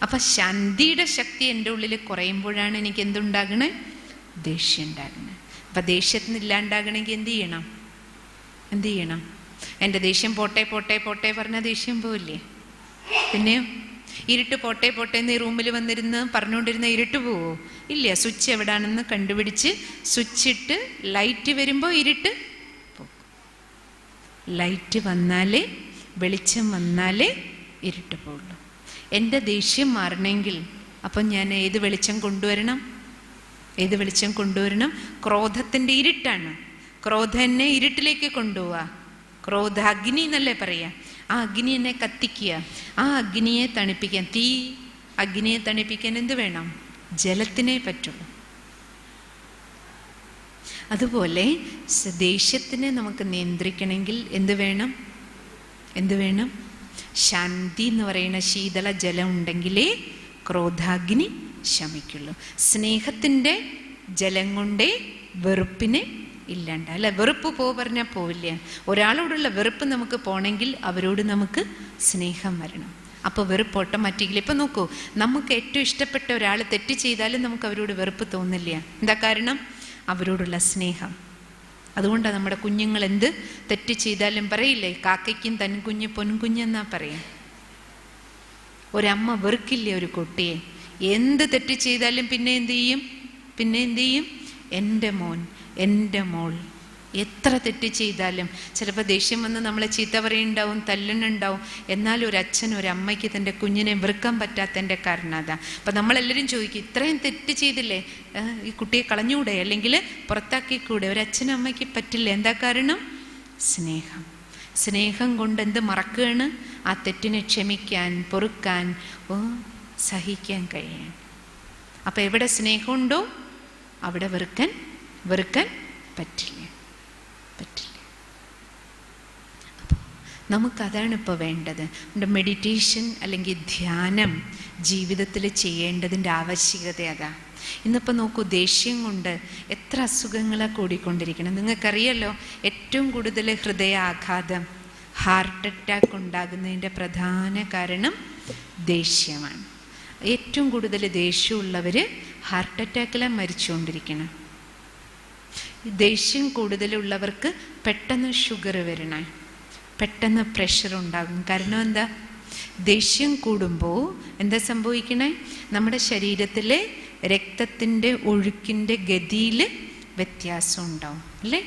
അപ്പം ശാന്തിയുടെ ശക്തി എൻ്റെ ഉള്ളിൽ കുറയുമ്പോഴാണ് എനിക്ക് എന്തുണ്ടാകണേ? ദേഷ്യം ഉണ്ടാകണേ. അപ്പം ദേഷ്യത്തിന് ഇല്ലാണ്ടാകണമെങ്കിൽ എന്ത് ചെയ്യണം? എൻ്റെ ദേഷ്യം പോട്ടെ പോട്ടെ പോട്ടെ പറഞ്ഞാൽ ദേഷ്യം പോവില്ലേ? പിന്നെയോ ഇരുട്ട് പോട്ടെ പോട്ടെ എന്ന് ഈ റൂമിൽ വന്നിരുന്ന് പറഞ്ഞുകൊണ്ടിരുന്ന ഇരുട്ട് പോവോ? ഇല്ല. സ്വിച്ച് എവിടാണെന്ന് കണ്ടുപിടിച്ച് സ്വിച്ചിട്ട് ലൈറ്റ് വരുമ്പോൾ ഇരുട്ട് പോകും. ലൈറ്റ് വന്നാലേ, വെളിച്ചം വന്നാലേ ഇരുട്ട് പോകുള്ളൂ. എൻ്റെ ദേഷ്യം മാറണമെങ്കിൽ അപ്പം ഞാൻ ഏത് വെളിച്ചം കൊണ്ടുവരണം? ക്രോധത്തിൻ്റെ ഇരുട്ടാണ്. ക്രോധം എന്നെ ഇരുട്ടിലേക്ക് കൊണ്ടുപോവുക. ക്രോധാഗ്നി എന്നല്ലേ പറയാ. ആ അഗ്നി എന്നെ കത്തിക്കുക, ആ അഗ്നിയെ തണുപ്പിക്കാൻ. അഗ്നിയെ തണുപ്പിക്കാൻ എന്ത് വേണം? ജലത്തിനേ പറ്റുള്ളൂ. അതുപോലെ ദേഷ്യത്തിനെ നമുക്ക് നിയന്ത്രിക്കണമെങ്കിൽ എന്ത് വേണം? ശാന്തി എന്ന് പറയുന്ന ശീതള ജലം ഉണ്ടെങ്കിലേ ക്രോധാഗ്നി ശമിക്കുള്ളൂ. സ്നേഹത്തിൻ്റെ ജലം കൊണ്ടേ വെറുപ്പിനെ ഇല്ലാണ്ട, അല്ല വെറുപ്പ് പറഞ്ഞാൽ പോവില്ല. ഒരാളോടുള്ള വെറുപ്പ് നമുക്ക് പോണെങ്കിൽ അവരോട് നമുക്ക് സ്നേഹം വരണം. അപ്പോൾ വെറുപ്പ് ഓട്ടോമാറ്റിക്കലി. ഇപ്പം നോക്കൂ, നമുക്ക് ഏറ്റവും ഇഷ്ടപ്പെട്ട ഒരാൾ തെറ്റ് ചെയ്താലും നമുക്ക് അവരോട് വെറുപ്പ് തോന്നില്ല. എന്താ കാരണം? അവരോടുള്ള സ്നേഹം, അതുകൊണ്ടാണ് നമ്മുടെ കുഞ്ഞുങ്ങൾ എന്ത് തെറ്റ് ചെയ്താലും പറയില്ലേ, കാക്കയ്ക്കും തൻ കുഞ്ഞ് പൊൻകുഞ്ഞെന്നാ പറയാം. ഒരമ്മ വെറുക്കില്ലേ ഒരു കുട്ടിയെ? എന്ത് തെറ്റ് ചെയ്താലും പിന്നെ എന്ത് ചെയ്യും? എൻ്റെ മോൻ, എൻ്റെ മോൾ. എത്ര തെറ്റ് ചെയ്താലും ചിലപ്പോൾ ദേഷ്യം വന്ന് നമ്മളെ ചീത്ത പറയുന്നുണ്ടാവും, തല്ലുന്നുണ്ടാവും. എന്നാലും ഒരു അച്ഛൻ ഒരു അമ്മയ്ക്ക് തൻ്റെ കുഞ്ഞിനെ വെറുക്കാൻ പറ്റാത്തതിൻ്റെ കാരണം അതാ. അപ്പം നമ്മളെല്ലാവരും ചോദിക്കും, ഇത്രയും തെറ്റ് ചെയ്തില്ലേ, ഈ കുട്ടിയെ കളഞ്ഞുകൂടെ, അല്ലെങ്കിൽ പുറത്താക്കിക്കൂടെ? ഒരു അച്ഛനും അമ്മയ്ക്ക് പറ്റില്ല. എന്താ കാരണം? സ്നേഹം. സ്നേഹം കൊണ്ട് എന്ത് മറക്കുകയാണ്? ആ തെറ്റിനെ ക്ഷമിക്കാൻ, പൊറുക്കാൻ, സഹിക്കാൻ കഴിയാൻ. അപ്പം എവിടെ സ്നേഹമുണ്ടോ അവിടെ വെറുക്കാൻ പറ്റില്ല. അപ്പോൾ നമുക്കതാണ് ഇപ്പോൾ വേണ്ടത്. മെഡിറ്റേഷൻ അല്ലെങ്കിൽ ധ്യാനം ജീവിതത്തിൽ ചെയ്യേണ്ടതിൻ്റെ ആവശ്യകത അതാ. ഇന്നിപ്പോൾ നോക്കൂ, ദേഷ്യം കൊണ്ട് എത്ര അസുഖങ്ങളാണ് കൂടിക്കൊണ്ടിരിക്കണം. നിങ്ങൾക്കറിയാലോ, ഏറ്റവും കൂടുതൽ ഹൃദയാഘാതം, ഹാർട്ട് അറ്റാക്ക് ഉണ്ടാകുന്നതിൻ്റെ പ്രധാന കാരണം ദേഷ്യമാണ്. ഏറ്റവും കൂടുതൽ ദേഷ്യമുള്ളവർ ഹാർട്ട് അറ്റാക്കിലാണ് മരിച്ചുകൊണ്ടിരിക്കണം. ദേഷ്യം കൂടുതലുള്ളവർക്ക് പെട്ടെന്ന് ഷുഗർ വരണേ, പെട്ടെന്ന് പ്രഷർ ഉണ്ടാകും. കാരണം എന്താ? ദേഷ്യം കൂടുമ്പോൾ എന്താ സംഭവിക്കണേ? നമ്മുടെ ശരീരത്തിലെ രക്തത്തിൻ്റെ ഒഴുക്കിൻ്റെ ഗതിയിൽ വ്യത്യാസം ഉണ്ടാവും അല്ലേ?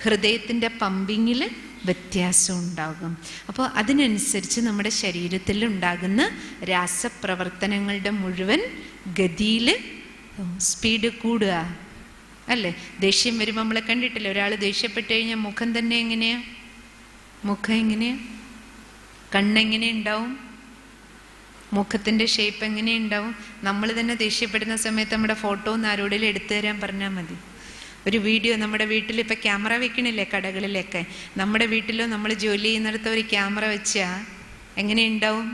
ഹൃദയത്തിൻ്റെ പമ്പിങ്ങിൽ വ്യത്യാസം ഉണ്ടാകും. അപ്പോൾ അതിനനുസരിച്ച് നമ്മുടെ ശരീരത്തിൽ ഉണ്ടാകുന്ന രാസപ്രവർത്തനങ്ങളുടെ മുഴുവൻ ഗതിയിൽ സ്പീഡ് കൂടുക അല്ലേ? ദേഷ്യം വരുമ്പോൾ നമ്മളെ കണ്ടിട്ടില്ല, ഒരാൾ ദേഷ്യപ്പെട്ട് കഴിഞ്ഞാൽ മുഖം തന്നെ എങ്ങനെയാ? മുഖം എങ്ങനെയാ? കണ്ണെങ്ങനെ ഉണ്ടാവും? മുഖത്തിൻ്റെ ഷേപ്പ് എങ്ങനെ ഉണ്ടാവും? നമ്മൾ തന്നെ ദേഷ്യപ്പെടുന്ന സമയത്ത് നമ്മുടെ ഫോട്ടോ ഒന്ന് ആരോടെങ്കിലും എടുത്തു തരാൻ പറഞ്ഞാൽ മതി. ഒരു വീഡിയോ നമ്മുടെ വീട്ടിൽ ഇപ്പം ക്യാമറ വെക്കണില്ലേ കടകളിലൊക്കെ, നമ്മുടെ വീട്ടിലോ നമ്മൾ ജോലി ചെയ്യുന്നിടത്ത് ഒരു ക്യാമറ വെച്ചാൽ എങ്ങനെ ഉണ്ടാവും?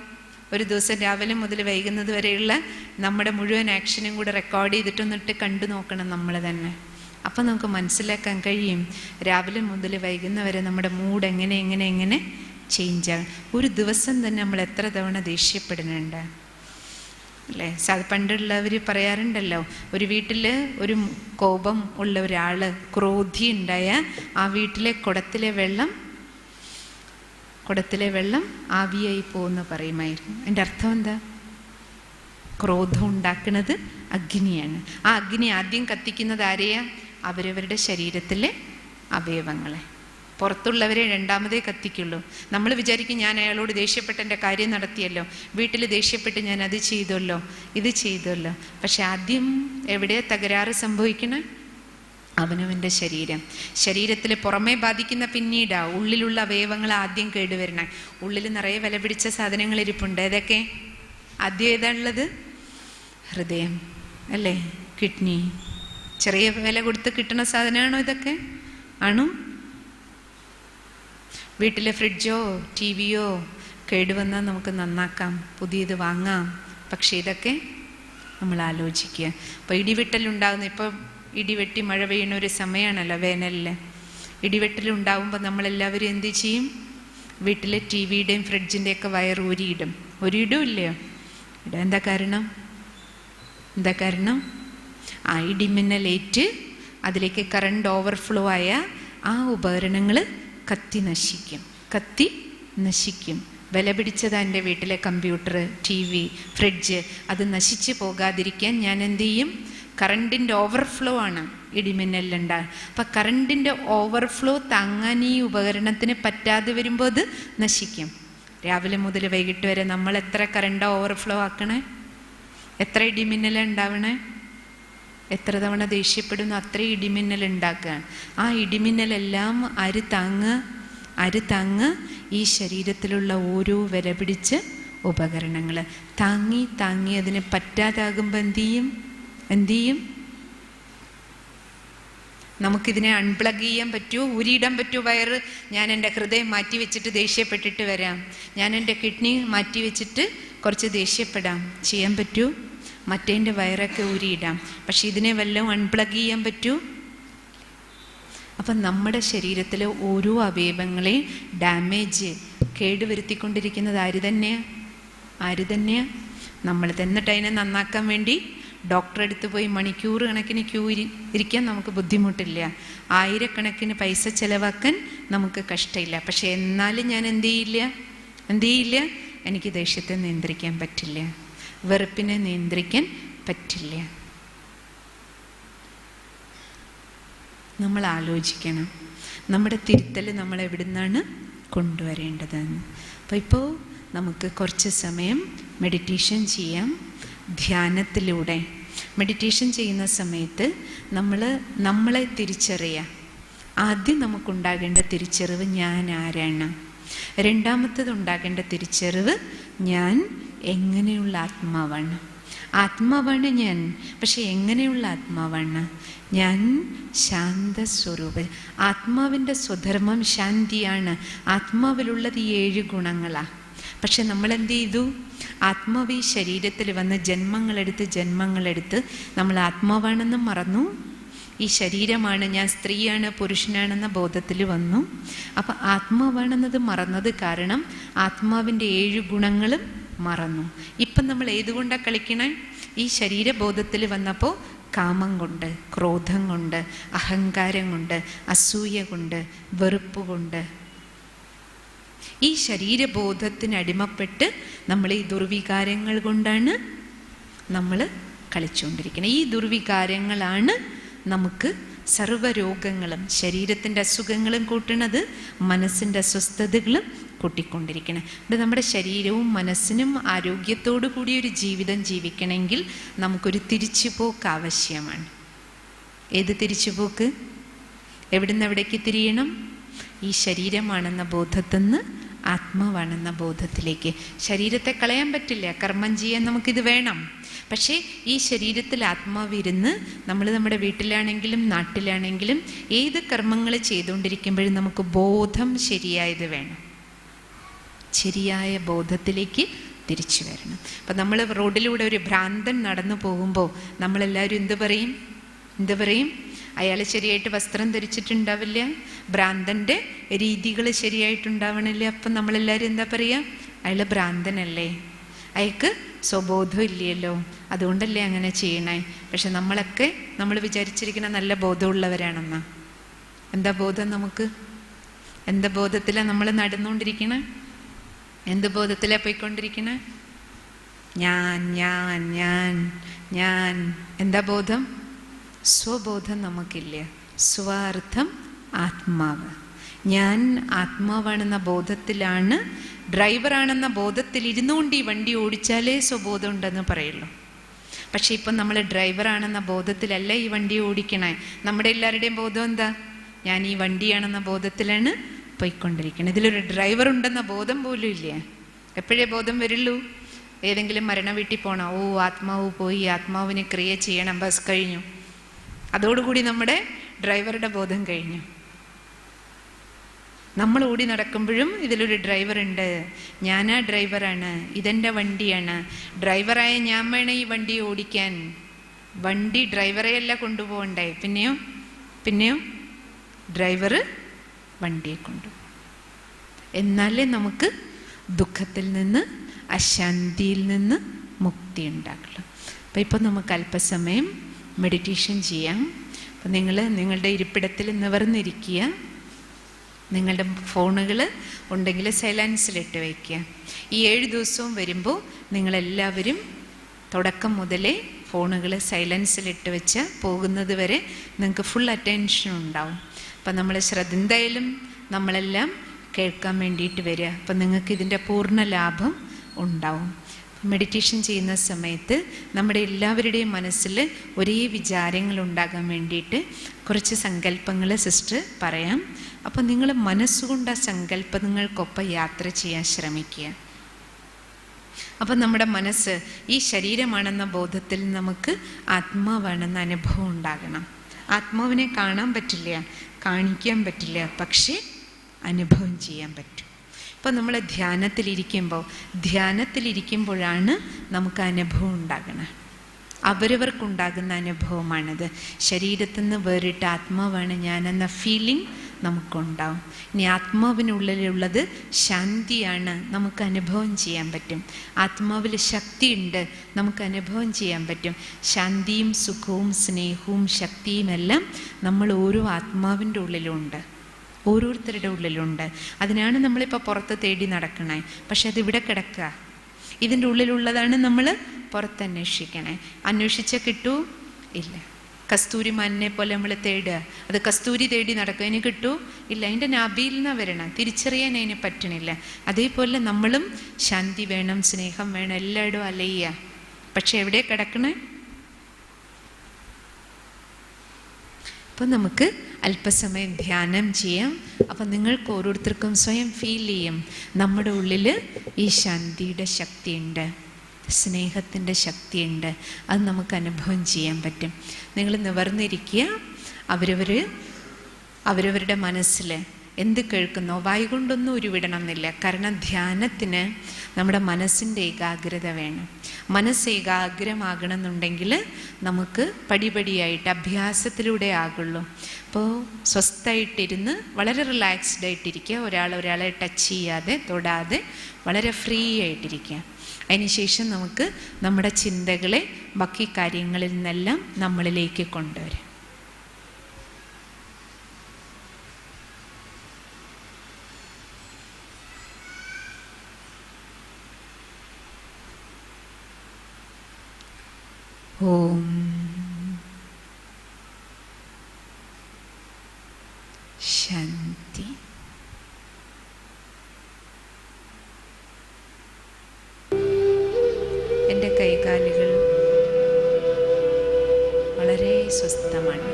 ഒരു ദിവസം രാവിലെ മുതൽ വൈകുന്നത് വരെയുള്ള നമ്മുടെ മുഴുവൻ ആക്ഷനും കൂടെ റെക്കോർഡ് ചെയ്തിട്ടൊന്നിട്ട് കണ്ടു നോക്കണം നമ്മൾ തന്നെ. അപ്പം നമുക്ക് മനസ്സിലാക്കാൻ കഴിയും രാവിലെ മുതൽ വൈകുന്നവരെ നമ്മുടെ മൂഡ് എങ്ങനെ ചേഞ്ചാകും. ഒരു ദിവസം തന്നെ നമ്മൾ എത്ര തവണ ദേഷ്യപ്പെടുന്നുണ്ട് അല്ലേ? പണ്ടുള്ളവർ പറയാറുണ്ടല്ലോ, ഒരു വീട്ടിൽ ഒരു കോപം ഉള്ള ഒരാൾ, ക്രോധി ഉണ്ടായ ആ വീട്ടിലെ കുടത്തിലെ വെള്ളം ആവിയായി പോകുമെന്ന് പറയുമായിരുന്നു. എൻ്റെ അർത്ഥം എന്താ? ക്രോധം ഉണ്ടാക്കുന്നത് അഗ്നിയാണ്. ആ അഗ്നി ആദ്യം കത്തിക്കുന്നത് ആരെയാ? അവരവരുടെ ശരീരത്തിലെ അവയവങ്ങളെ. പുറത്തുള്ളവരെ രണ്ടാമതേ കത്തിക്കുള്ളൂ. നമ്മൾ വിചാരിക്കും, ഞാൻ അയാളോട് ദേഷ്യപ്പെട്ട് എൻ്റെ കാര്യം നടത്തിയല്ലോ, വീട്ടിൽ ദേഷ്യപ്പെട്ട് ഞാൻ അത് ചെയ്തല്ലോ, ഇത് ചെയ്തല്ലോ. പക്ഷെ ആദ്യം എവിടെ തകരാറ് സംഭവിക്കണേ? അവനവൻ്റെ ശരീരത്തിൽ പുറമേ ബാധിക്കുന്ന പിന്നീടാ ഉള്ളിലുള്ള അവയവങ്ങൾ ആദ്യം കേടുവരണേ. ഉള്ളിൽ നിറയെ വില പിടിച്ച സാധനങ്ങൾ ഇരിപ്പുണ്ട്. ഏതൊക്കെ? ആദ്യം ഏതാണുള്ളത്? ഹൃദയം അല്ലേ? കിഡ്നി. ചെറിയ വില കൊടുത്ത് കിട്ടുന്ന സാധനമാണോ ഇതൊക്കെ? ആണോ? വീട്ടിലെ ഫ്രിഡ്ജോ ടി വിയോ കേടുവന്നാൽ നമുക്ക് നന്നാക്കാം, പുതിയത് വാങ്ങാം. പക്ഷേ ഇതൊക്കെ നമ്മൾ ആലോചിക്കുക. അപ്പോൾ ഇടിവെട്ടലുണ്ടാകുന്ന, ഇപ്പോൾ ഇടിവെട്ടി മഴ പെയ്യുന്ന ഒരു സമയമാണല്ലോ വേനലിൽ. ഇടിവെട്ടലുണ്ടാകുമ്പോൾ നമ്മളെല്ലാവരും എന്ത് ചെയ്യും? വീട്ടിലെ ടി വിയുടെയും ഫ്രിഡ്ജിൻ്റെയൊക്കെ വയർ ഊരിയിടും. ഇല്ലയോ? ഇടാൻ എന്താ കാരണം? ആ ഇടിമിന്നലേറ്റ് അതിലേക്ക് കറണ്ട് ഓവർഫ്ലോ ആയ ആ ഉപകരണങ്ങൾ കത്തി നശിക്കും. വില പിടിച്ചത് എൻ്റെ വീട്ടിലെ കമ്പ്യൂട്ടർ, ടി വി, ഫ്രിഡ്ജ്, അത് നശിച്ചു പോകാതിരിക്കാൻ ഞാൻ എന്ത് ചെയ്യും? കറണ്ടിൻ്റെ ഓവർഫ്ലോ ആണ് ഇടിമിന്നലുണ്ടാകുക. അപ്പം കറണ്ടിൻ്റെ ഓവർഫ്ലോ താങ്ങാൻ ഈ ഉപകരണത്തിന് പറ്റാതെ വരുമ്പോൾ അത് നശിക്കും. രാവിലെ മുതൽ വൈകിട്ട് വരെ നമ്മൾ എത്ര കറണ്ട് ഓവർഫ്ലോ ആക്കണേ? എത്ര ഇടിമിന്നലുണ്ടാവണേ? എത്ര തവണ ദേഷ്യപ്പെടുന്നു അത്ര ഇടിമിന്നൽ ഉണ്ടാക്കുകയാണ്. ആ ഇടിമിന്നലെല്ലാം ആര് താങ്ങ? ഈ ശരീരത്തിലുള്ള ഓരോ വില പിടിച്ച ഉപകരണങ്ങൾ താങ്ങി അതിന് പറ്റാതാകുമ്പോൾ എന്ത് ചെയ്യും? നമുക്കിതിനെ അൺപ്ലഗ് ചെയ്യാൻ പറ്റുമോ? ഊരിയിടാൻ പറ്റുമോ വയറ്? ഞാൻ എൻ്റെ ഹൃദയം മാറ്റി വെച്ചിട്ട് ദേഷ്യപ്പെട്ടിട്ട് വരാം, ഞാൻ എൻ്റെ കിഡ്നി മാറ്റി വെച്ചിട്ട് കുറച്ച് ദേഷ്യപ്പെടാം, ചെയ്യാൻ പറ്റുമോ? മറ്റേൻ്റെ വയറൊക്കെ ഊരിയിടാം. പക്ഷെ ഇതിനെ വല്ലതും അൺപ്ലഗ് ചെയ്യാൻ പറ്റുമോ? അപ്പം നമ്മുടെ ശരീരത്തിലെ ഓരോ അവയവങ്ങളെയും ഡാമേജ് കേടുവരുത്തിക്കൊണ്ടിരിക്കുന്നത് ആര് തന്നെയാണ്? നമ്മൾ തന്നിട്ട് അതിനെ നന്നാക്കാൻ വേണ്ടി ഡോക്ടറെ അടുത്ത് പോയി മണിക്കൂർ കണക്കിന് ക്യൂ ഇരിക്കാൻ നമുക്ക് ബുദ്ധിമുട്ടില്ല, ആയിരക്കണക്കിന് പൈസ ചിലവാക്കാൻ നമുക്ക് കഷ്ടമില്ല. പക്ഷെ എന്നാലും ഞാൻ എന്ത് ചെയ്യില്ല, എനിക്ക് ദേഷ്യത്തെ നിയന്ത്രിക്കാൻ പറ്റില്ല, വെറുപ്പിനെ നിയന്ത്രിക്കാൻ പറ്റില്ല. നമ്മൾ ആലോചിക്കണം നമ്മുടെ തിരുത്തൽ നമ്മൾ എവിടെ നിന്നാണ് കൊണ്ടുവരേണ്ടതെന്ന്. അപ്പോൾ ഇപ്പോൾ നമുക്ക് കുറച്ച് സമയം മെഡിറ്റേഷൻ ചെയ്യാം. ധ്യാനത്തിലൂടെ മെഡിറ്റേഷൻ ചെയ്യുന്ന സമയത്ത് നമ്മളെ തിരിച്ചറിയാം. ആദ്യം നമുക്കുണ്ടാകേണ്ട തിരിച്ചറിവ് ഞാൻ ആരാണ്. രണ്ടാമത്തത് ഉണ്ടാകേണ്ട തിരിച്ചറിവ് ഞാൻ എങ്ങനെയുള്ള ആത്മാവാണ് ഞാൻ. പക്ഷെ എങ്ങനെയുള്ള ആത്മാവാണ് ഞാൻ? ശാന്തസ്വരൂപ. ആത്മാവിൻ്റെ സ്വധർമ്മം ശാന്തിയാണ്. ആത്മാവിലുള്ളത് 7 ഗുണങ്ങളാണ്. പക്ഷെ നമ്മളെന്ത് ചെയ്തു? ആത്മാവ് ഈ ശരീരത്തിൽ വന്ന് ജന്മങ്ങളെടുത്ത് നമ്മൾ ആത്മാവാണെന്ന് മറന്നു. ഈ ശരീരമാണ്, ഞാൻ സ്ത്രീയാണ് പുരുഷനാണെന്ന ബോധത്തിൽ വന്നു. അപ്പം ആത്മാവാണെന്നത് മറന്നത് കാരണം ആത്മാവിൻ്റെ 7 ഗുണങ്ങളും മറന്നു. ഇപ്പം നമ്മൾ ഏതുകൊണ്ടാണ് കളിക്കണേ? ഈ ശരീരബോധത്തിൽ വന്നപ്പോൾ കാമം കൊണ്ട്, ക്രോധം കൊണ്ട്, അഹങ്കാരം കൊണ്ട്, അസൂയ കൊണ്ട്, വെറുപ്പ് കൊണ്ട്, ഈ ശരീരബോധത്തിന് അടിമപ്പെട്ട് നമ്മൾ ഈ ദുർവികാരങ്ങൾ കൊണ്ടാണ് നമ്മൾ കളിച്ചുകൊണ്ടിരിക്കുന്നത്. ഈ ദുർവികാരങ്ങളാണ് നമുക്ക് സർവ്വരോഗങ്ങളും ശരീരത്തിൻ്റെ അസുഖങ്ങളും കൂട്ടണത്, മനസ്സിൻ്റെ അസ്വസ്ഥതകളും കൂട്ടിക്കൊണ്ടിരിക്കണം. ഇത് നമ്മുടെ ശരീരവും മനസ്സിനും ആരോഗ്യത്തോടു കൂടി ഒരു ജീവിതം ജീവിക്കണമെങ്കിൽ നമുക്കൊരു തിരിച്ചുപോക്ക് ആവശ്യമാണ്. ഏത് തിരിച്ചുപോക്ക്? എവിടുന്ന് എവിടേക്ക് തിരിയണം? ഈ ശരീരമാണെന്ന ബോധത്തിന്ന് ആത്മാവാണെന്ന ബോധത്തിലേക്ക്. ശരീരത്തെ കളയാൻ പറ്റില്ല, കർമ്മം ചെയ്യാൻ നമുക്കിത് വേണം. പക്ഷേ ഈ ശരീരത്തിൽ ആത്മാവിരുന്ന് നമ്മൾ നമ്മുടെ വീട്ടിലാണെങ്കിലും നാട്ടിലാണെങ്കിലും ഏത് കർമ്മങ്ങൾ ചെയ്തുകൊണ്ടിരിക്കുമ്പോഴും നമുക്ക് ബോധം ശരിയായത് വേണം. ശരിയായ ബോധത്തിലേക്ക് തിരിച്ചു വരണം. അപ്പം നമ്മൾ റോഡിലൂടെ ഒരു ഭ്രാന്തൻ നടന്നു പോകുമ്പോൾ നമ്മളെല്ലാവരും എന്ത് പറയും? അയാൾ ശരിയായിട്ട് വസ്ത്രം ധരിച്ചിട്ടുണ്ടാവില്ല, ഭ്രാന്തൻ്റെ രീതികൾ ശരിയായിട്ടുണ്ടാവണില്ല. അപ്പം നമ്മളെല്ലാവരും എന്താ പറയുക? അയാൾ ഭ്രാന്തനല്ലേ, അയാൾക്ക് സ്വബോധം ഇല്ലല്ലോ, അതുകൊണ്ടല്ലേ അങ്ങനെ ചെയ്യണേ. പക്ഷെ നമ്മൾ വിചാരിച്ചിരിക്കുന്ന നല്ല ബോധമുള്ളവരാണെന്നാ. എന്താ ബോധം നമുക്ക്? എന്താ ബോധത്തിലാണ് നമ്മൾ നടന്നുകൊണ്ടിരിക്കണേ? എന്ത് ബോധത്തിലാണ് പോയിക്കൊണ്ടിരിക്കണേ? ഞാൻ. എന്താ ബോധം? സ്വബോധം നമുക്കില്ല. സ്വാർത്ഥം ആത്മാവ്. ഞാൻ ആത്മാവാണെന്ന ബോധത്തിലാണ്, ഡ്രൈവറാണെന്ന ബോധത്തിൽ ഇരുന്നുകൊണ്ട് ഈ വണ്ടി ഓടിച്ചാലേ സ്വബോധം ഉണ്ടെന്ന് പറയുള്ളൂ. പക്ഷെ ഇപ്പം നമ്മൾ ഡ്രൈവറാണെന്ന ബോധത്തിലല്ല ഈ വണ്ടി ഓടിക്കണേ. നമ്മുടെ എല്ലാവരുടെയും ബോധം എന്താ? ഞാൻ ഈ വണ്ടിയാണെന്ന ബോധത്തിലാണ് പോയിക്കൊണ്ടിരിക്കണം. ഇതിലൊരു ഡ്രൈവർ ഉണ്ടെന്ന ബോധം പോലും ഇല്ല. എപ്പോഴേ ബോധം വരുള്ളൂ? ഏതെങ്കിലും മരണ വീട്ടിൽ പോകണം, ഓ ആത്മാവ് പോയി, ആത്മാവിനെ ക്രിയ ചെയ്യണം, ബസ് കഴിഞ്ഞു, അതോടുകൂടി നമ്മുടെ ഡ്രൈവറുടെ ബോധം കഴിഞ്ഞു. നമ്മൾ ഓടി നടക്കുമ്പോഴും ഇതിലൊരു ഡ്രൈവറുണ്ട്, ഞാനാ ഡ്രൈവറാണ്, ഇതെൻ്റെ വണ്ടിയാണ്, ഡ്രൈവറായ ഞാൻ വേണം ഈ വണ്ടി ഓടിക്കാൻ. വണ്ടി ഡ്രൈവറെയല്ല കൊണ്ടുപോകണ്ടേ, പിന്നെയോ ഡ്രൈവർ വണ്ടിയെ കൊണ്ടുപോകും. എന്നാലേ നമുക്ക് ദുഃഖത്തിൽ നിന്ന്, അശാന്തിയിൽ നിന്ന് മുക്തി ഉണ്ടാക്കുള്ളൂ. അപ്പം ഇപ്പം നമുക്ക് അല്പസമയം മെഡിറ്റേഷൻ ചെയ്യാം. അപ്പം നിങ്ങളുടെ ഇരിപ്പിടത്തിൽ നിവർന്നിരിക്കുക. നിങ്ങളുടെ ഫോണുകൾ ഉണ്ടെങ്കിൽ സൈലൻസിലിട്ട് വയ്ക്കുക. ഈ 7 ദിവസവും വരുമ്പോൾ നിങ്ങളെല്ലാവരും തുടക്കം മുതലേ ഫോണുകൾ സൈലൻസിലിട്ട് വെച്ച് പോകുന്നത് വരെ നിങ്ങൾക്ക് ഫുൾ അറ്റൻഷൻ ഉണ്ടാവും. അപ്പം നമ്മൾ എന്തായാലും നമ്മളെല്ലാം കേൾക്കാൻ വേണ്ടിയിട്ട് വരിക. അപ്പം നിങ്ങൾക്ക് ഇതിൻ്റെ പൂർണ്ണ ലാഭം ഉണ്ടാവും. മെഡിറ്റേഷൻ ചെയ്യുന്ന സമയത്ത് നമ്മുടെ എല്ലാവരുടെയും മനസ്സിൽ ഒരേ വിചാരങ്ങൾ ഉണ്ടാകാൻ വേണ്ടിയിട്ട് കുറച്ച് സങ്കല്പങ്ങൾ സിസ്റ്റർ പറയാം. അപ്പം നിങ്ങൾ മനസ്സുകൊണ്ട് ആ സങ്കല്പങ്ങൾക്കൊപ്പം യാത്ര ചെയ്യാൻ ശ്രമിക്കുക. അപ്പം നമ്മുടെ മനസ്സ് ഈ ശരീരമാണെന്ന ബോധത്തിൽ നമുക്ക് ആത്മാവാണെന്ന അനുഭവം ഉണ്ടാകണം. ആത്മാവിനെ കാണാൻ പറ്റില്ല, കാണിക്കാൻ പറ്റില്ല, പക്ഷേ അനുഭവം ചെയ്യാൻ പറ്റും. ഇപ്പം നമ്മൾ ധ്യാനത്തിലിരിക്കുമ്പോഴാണ് നമുക്ക് അനുഭവം ഉണ്ടാകണം. അവരവർക്കുണ്ടാകുന്ന അനുഭവമാണിത്. ശരീരത്തിൽ നിന്ന് വേറിട്ട ആത്മാവാണ് ഞാനെന്ന ഫീലിംഗ് നമുക്കുണ്ടാവും. ഇനി ആത്മാവിനുള്ളിലുള്ളത് ശാന്തിയാണ്, നമുക്ക് അനുഭവം ചെയ്യാൻ പറ്റും. ആത്മാവിൽ ശക്തിയുണ്ട്, നമുക്ക് അനുഭവം ചെയ്യാൻ പറ്റും. ശാന്തിയും സുഖവും സ്നേഹവും ശക്തിയും എല്ലാം നമ്മൾ ഓരോ ആത്മാവിൻ്റെ ഉള്ളിലുണ്ട്, ഓരോരുത്തരുടെ ഉള്ളിലുണ്ട്. അതിനാണ് നമ്മളിപ്പോൾ പുറത്ത് തേടി നടക്കണേ. പക്ഷെ അതിവിടെ കിടക്കുക, ഇതിൻ്റെ ഉള്ളിലുള്ളതാണ് നമ്മൾ പുറത്ത് അന്വേഷിക്കണേ. അന്വേഷിച്ചാൽ കിട്ടൂ ഇല്ല. കസ്തൂരിമാനെ പോലെ നമ്മൾ തേടുക, അത് കസ്തൂരി തേടി നടക്കുക, അതിന് കിട്ടൂ ഇല്ല. അതിൻ്റെ നാഭിയിൽ നിന്നാണ് വരണം, തിരിച്ചറിയാൻ അതിന് പറ്റണില്ല. അതേപോലെ നമ്മളും ശാന്തി വേണം, സ്നേഹം വേണം, എല്ലായിടും അലയുക. പക്ഷെ എവിടെ കിടക്കണേ? അപ്പം നമുക്ക് അല്പസമയം ധ്യാനം ചെയ്യാം. അപ്പം നിങ്ങൾക്ക് ഓരോരുത്തർക്കും സ്വയം ഫീൽ ചെയ്യും, നമ്മുടെ ഉള്ളിൽ ഈ ശാന്തിയുടെ ശക്തിയുണ്ട്, സ്നേഹത്തിൻ്റെ ശക്തിയുണ്ട്. അത് നമുക്ക് അനുഭവം ചെയ്യാൻ പറ്റും. നിങ്ങൾ നിവർന്നിരിക്കുക. അവരവരുടെ മനസ്സിൽ എന്ത് കേൾക്കുന്നോ വായ് കൊണ്ടൊന്നും ഉരുവിടണം എന്നില്ല. കാരണം ധ്യാനത്തിന് നമ്മുടെ മനസ്സിൻ്റെ ഏകാഗ്രത വേണം. മനസ്സ് ഏകാഗ്രമാകണമെന്നുണ്ടെങ്കിൽ നമുക്ക് പടിപടിയായിട്ട് അഭ്യാസത്തിലൂടെ ആകുള്ളൂ. അപ്പോൾ സ്വസ്ഥമായിട്ടിരുന്ന് വളരെ റിലാക്സ്ഡ് ആയിട്ടിരിക്കുക, ഒരാളെ ടച്ച് ചെയ്യാതെ തൊടാതെ വളരെ ഫ്രീ ആയിട്ടിരിക്കുക. അതിനുശേഷം നമുക്ക് നമ്മുടെ ചിന്തകളെ ബാക്കി കാര്യങ്ങളിൽ നിന്നെല്ലാം നമ്മളിലേക്ക് കൊണ്ടുവരാം. ഓം ശാന്തി. എൻ്റെ കൈകാലുകൾ വളരെ സ്വസ്ഥമാണ്.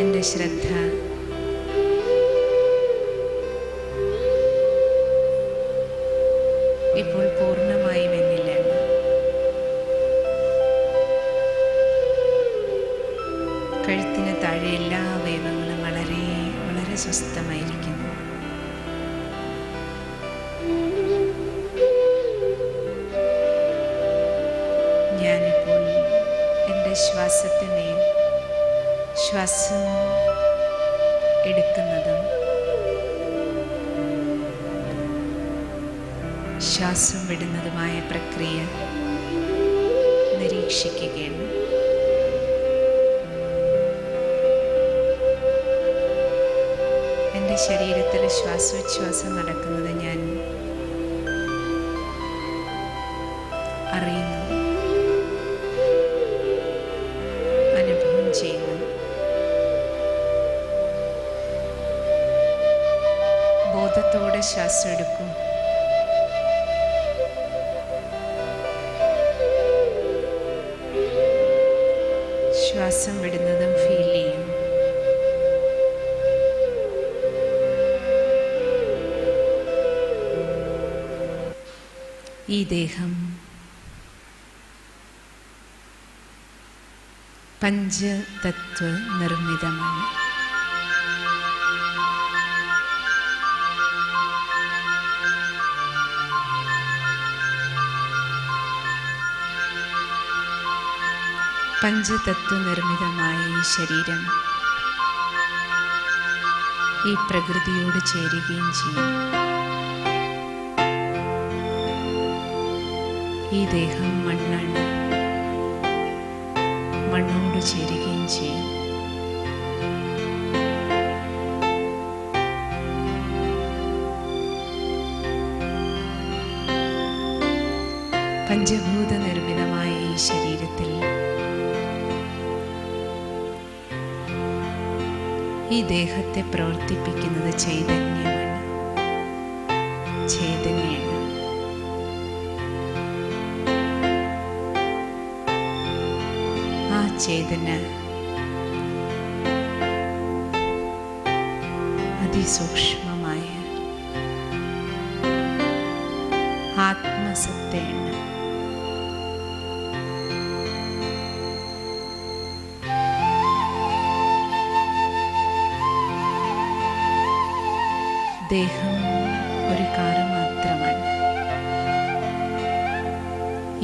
എൻ്റെ ശ്രദ്ധ ഇപ്പോൾ പൂർണ്ണമായും എന്നിലാണ്. കഴുത്തിന് താഴെ എല്ലാ അവയവങ്ങളും വളരെ വളരെ സ്വസ്ഥമായിരിക്കുന്നു. ഞാനിപ്പോൾ എൻ്റെ ശ്വാസത്തിനെ, ശ്വാസം എടുക്കുന്നതും ശ്വാസം വിടുന്നതുമായ പ്രക്രിയ നിരീക്ഷിക്കുകയാണ്. എൻ്റെ ശരീരത്തിൽ ശ്വാസോച്ഛ്വാസം നടക്കുന്നത് ഞാൻ അറിയുന്നു, അനുഭവം ചെയ്യുന്നു. ബോധത്തോടെ ശ്വാസം എടുക്കും. ശ്വാസം വിടുന്നതും ഫീൽ ചെയ്യും. ഈ ദേഹം പഞ്ചതത്വ നിർമ്മിതമാണ്. പഞ്ചതത്വ നിർമ്മിതമായ ഈ ശരീരം ഈ പ്രകൃതിയോട് ചേരുകയും ചെയ്യും. ഈ ദേഹം മണ്ണാണ്, മണ്ണോട് ചേരുകയും ചെയ്യും. പഞ്ചഭൂത നിർമ്മിതമായ ഈ ശരീരത്തിൽ ഈ ദേഹത്തെ പ്രവർത്തിപ്പിക്കുന്നത് ചൈതന്യമാണ്, ചൈതന്യമാണ്. ആ ചേതന അതിസൂക്ഷ്മമായ ആത്മസത്തയാണ്. ദേഹം ഒരു കാറ് മാത്രമാണ്.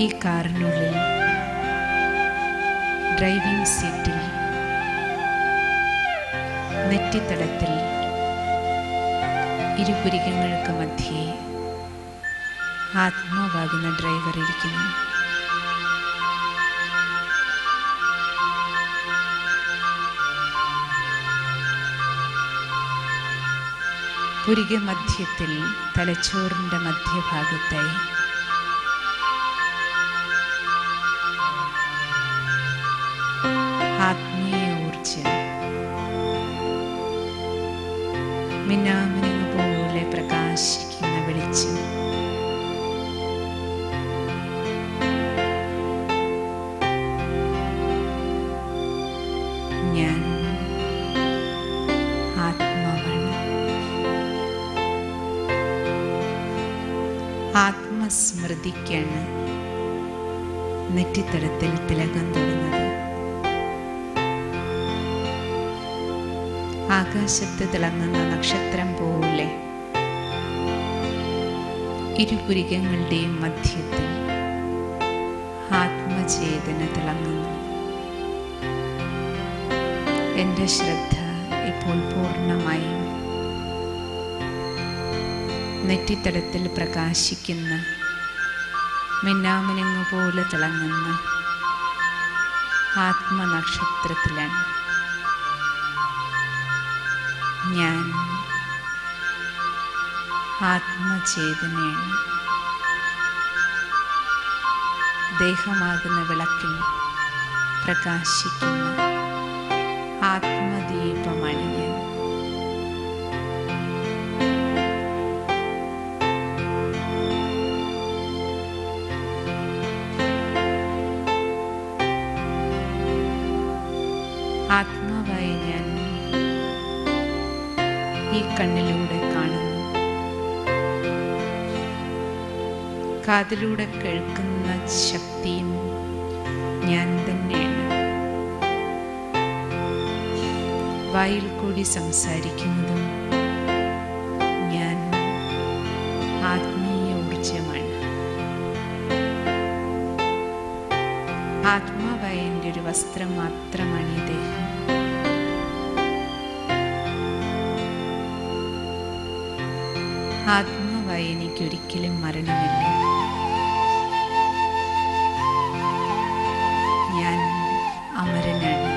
ഈ കാറിനുള്ളിൽ ഡ്രൈവിംഗ് സീറ്റിൽ നെറ്റിത്തടത്തിൽ ഇരുപുരികങ്ങൾക്ക് മധ്യേ ആത്മാവാകുന്ന ഡ്രൈവർ ഇരിക്കുന്നു. പുരിക മധ്യത്തിൽ തലച്ചോറിൻ്റെ മധ്യഭാഗത്തായി ആത്മീയ ഊർജം മിന്നാമിനുങ്ങ് പോലെ പ്രകാശിക്കുന്ന വെളിച്ചം ഞാൻ ആത്മാവാണ്. ആത്മസ്മൃതിക്കാണ് നെറ്റിത്തടത്തിൽ തിലകം തൊടുന്നത്. ആകാശത്ത് തിളങ്ങുന്ന നക്ഷത്രം പോലെ ഇരുപുരികങ്ങളുടെയും മധ്യത്തിൽ ആത്മചേതന തിളങ്ങുന്നു. എൻ്റെ ശ്രദ്ധ ഇപ്പോൾ പൂർണ്ണമായും നെറ്റിത്തടത്തിൽ പ്രകാശിക്കുന്ന മിന്നാമിനുങ്ങ് പോലെ തിളങ്ങുന്ന ആത്മനക്ഷത്രത്തിലാണ്. ഞാൻ ആത്മചേതനയാണ്. ദേഹമാകുന്ന വിളക്കിൽ പ്രകാശിക്കുന്ന ആത്മദീപമാണ് ഞാൻ. ആത്മാവായ ഞാൻ ഈ കണ്ണിലൂടെ കാണുന്നു. കാതിലൂടെ കേൾക്കുന്ന ശക്തിയും ഞാൻ തന്നെയാണ്. വായിൽ കൂടി സംസാരിക്കുന്നതും ഞാൻ ആത്മീയ ഊർജമാണ്. ആത്മാവായ എൻ്റെ ഒരു വസ്ത്രം മാത്രമാണ് ഈ ദേഹം. ആത്മാവായ എനിക്കൊരിക്കലും മരണമില്ല. ഞാൻ അമരനാണ്,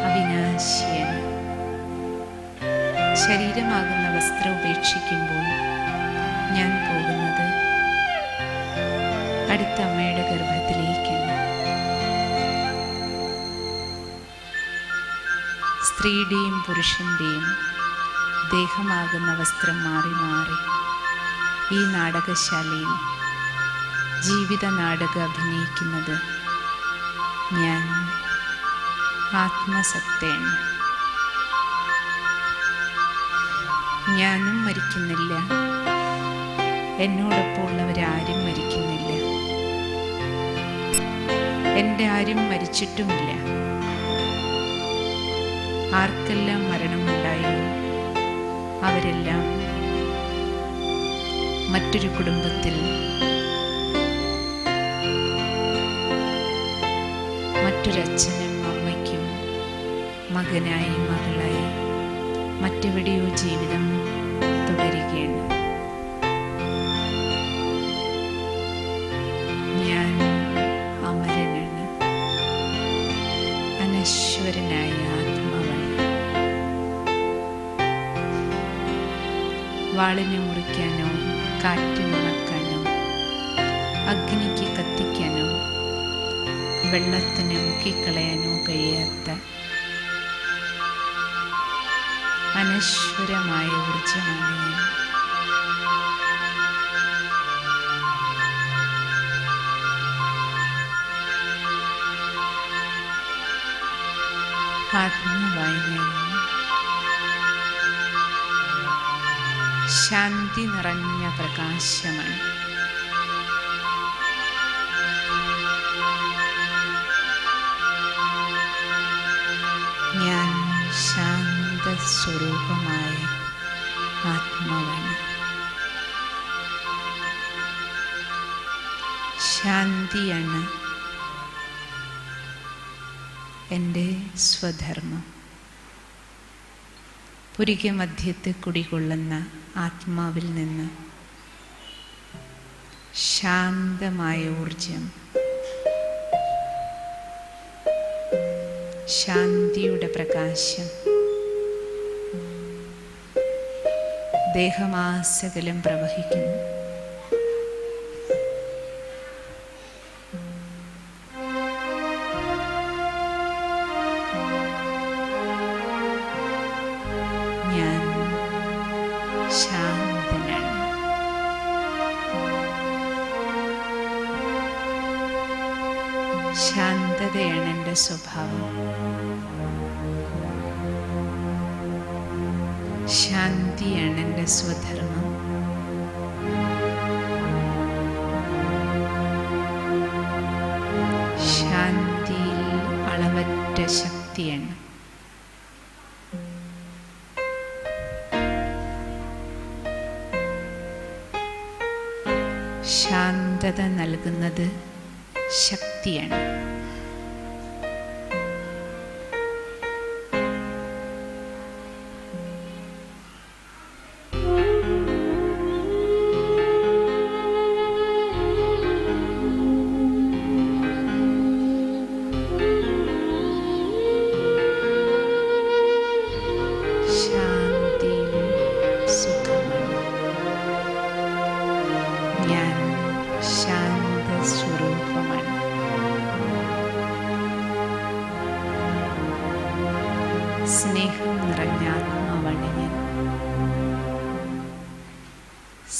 അവിനാശിയാണ്. ശരീരമാകുന്ന വസ്ത്രം ഉപേക്ഷിക്കുമ്പോൾ ഞാൻ പോകുന്നത് അടുത്ത അമ്മയുടെ ഗർഭത്തിലേക്കാണ്. സ്ത്രീയുടെയും പുരുഷൻ്റെയും ദേഹമാകുന്ന വസ്ത്രം മാറി മാറി ഈ നാടകശാലയിൽ ജീവിത നാടകം അഭിനയിക്കുന്നത് ഞാൻ ആത്മസത്തയാണ്. ഞാനും മരിക്കുന്നില്ല, എന്നോടൊപ്പം ഉള്ളവരാരും മരിക്കുന്നില്ല, എൻ്റെ ആരും മരിച്ചിട്ടുമില്ല. ആർക്കെല്ലാം മരണമുണ്ടായോ അവരെല്ലാം മറ്റൊരു കുടുംബത്തിൽ മറ്റൊരച്ഛനും അമ്മയ്ക്കും മകനായി മകളായി മറ്റെവിടെയോ ജീവിതം തുടരുകയാണ്. ഞാൻ അമരനാണ്, അനശ്വരനായ ആത്മാവാണ്. വാളിനെ മുറിക്കാനോ കാറ്റിന് ഉണക്കാനോ അഗ്നിക്ക് കത്തിക്കാനോ വെള്ളത്തിന് മുക്കിക്കളയാനോ കഴിയാത്ത അനശ്വരമായ ഊർജമാണ് ഞാൻ. ആത്മാവായ ഞാൻ ശാന്തി നിറഞ്ഞ പ്രകാശമാണ്. ഞാൻ ശാന്തസ്വരൂപമായ ആത്മാവാണ്. ശാന്തിയാണ് എൻ്റെ സ്വധർമ്മം. പുരിക മധ്യത്ത് കുടികൊള്ളുന്ന ആത്മാവിൽ നിന്ന് ശാന്തമായ ഊർജം, ശാന്തിയുടെ പ്രകാശം ദേഹമാസകലം പ്രവഹിക്കുന്നു. ഞാൻ ശാന്തനാണ്. ശാന്തതയാണ് എൻ്റെ സ്വഭാവം. ശാന്തിയാണ് എൻ്റെ സ്വധർമ്മം. ശാന്തിയിൽ അളവറ്റ ശക്തിയാണ്. ശാന്തത നൽകുന്നത് ശക്തിയാണ്. സ്നേഹം നിറഞ്ഞ ആത്മാവാണ് ഞാൻ.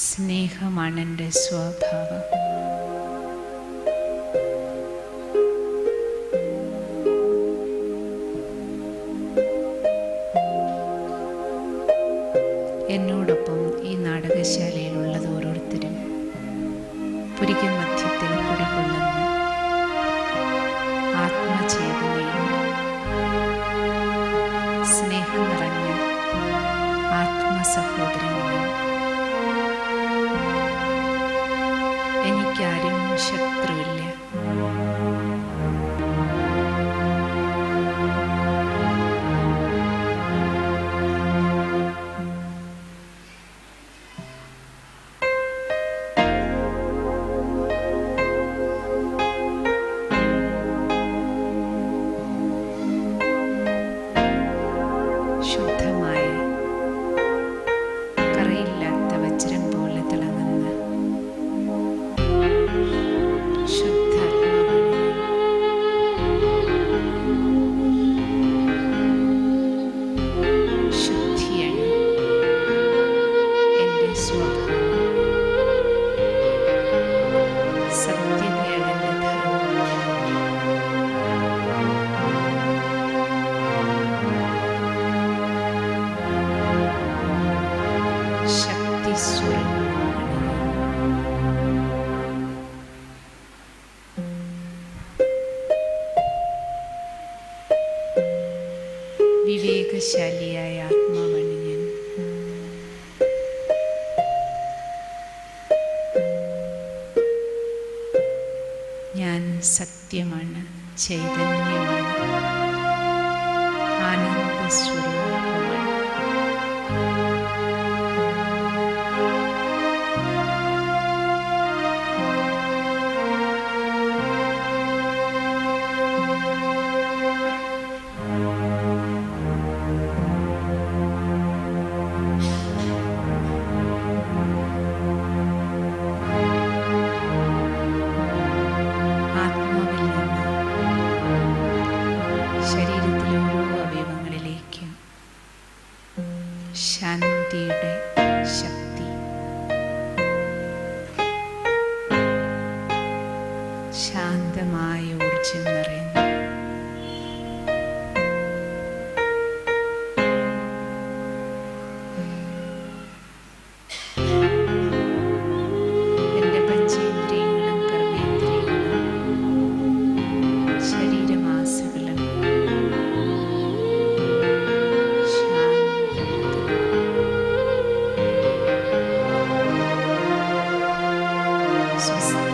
സ്നേഹമാണ് എൻ്റെ സ്വഭാവം. എന്നോടൊപ്പം ഈ നാടകശാലയിലുള്ളത് ഓരോരുത്തരും പുരിക മധ്യത്തിൽ കുടികൊള്ളുന്ന ആത്മചേതനയും സ്നേഹം നിറഞ്ഞ ആത്മസഹോദരങ്ങളാണ്. എനിക്കാരും ശത്രുവില്ല. ശുദ്ധമായ കറയില്ലാത്ത വജ്രം പോലെ തിളങ്ങുന്ന ശുദ്ധാത്മാവാണ്. ശുദ്ധിയാണ് എൻ്റെ സ്വഭാവം. സത്യതയാണ് എൻ്റെ ധർമ്മം. ശക്തി സ്വരൂപമാണ് ഞാൻ. വിവേകശാലിയായ ആത്മാവാണ് ഞാൻ. ഞാൻ സത്യമാണ്, ചൈതന്യമാണ്, ആനന്ദസ്വരൂപമാണ്. ആത്മാവിൽ നിന്ന് ശരീരത്തിലെ ഓരോ അവയവങ്ങളിലേക്കും ശാന്തിയുടെ ശക്തി, ശാന്തമായ ഊർജം നിറയുന്നു. എൻ്റെ പഞ്ചേന്ദ്രിയങ്ങളും കർമ്മേന്ദ്രിയങ്ങളും ശരീരമാസകലം ശാന്തമാകുന്നു. സ്വസ്ഥ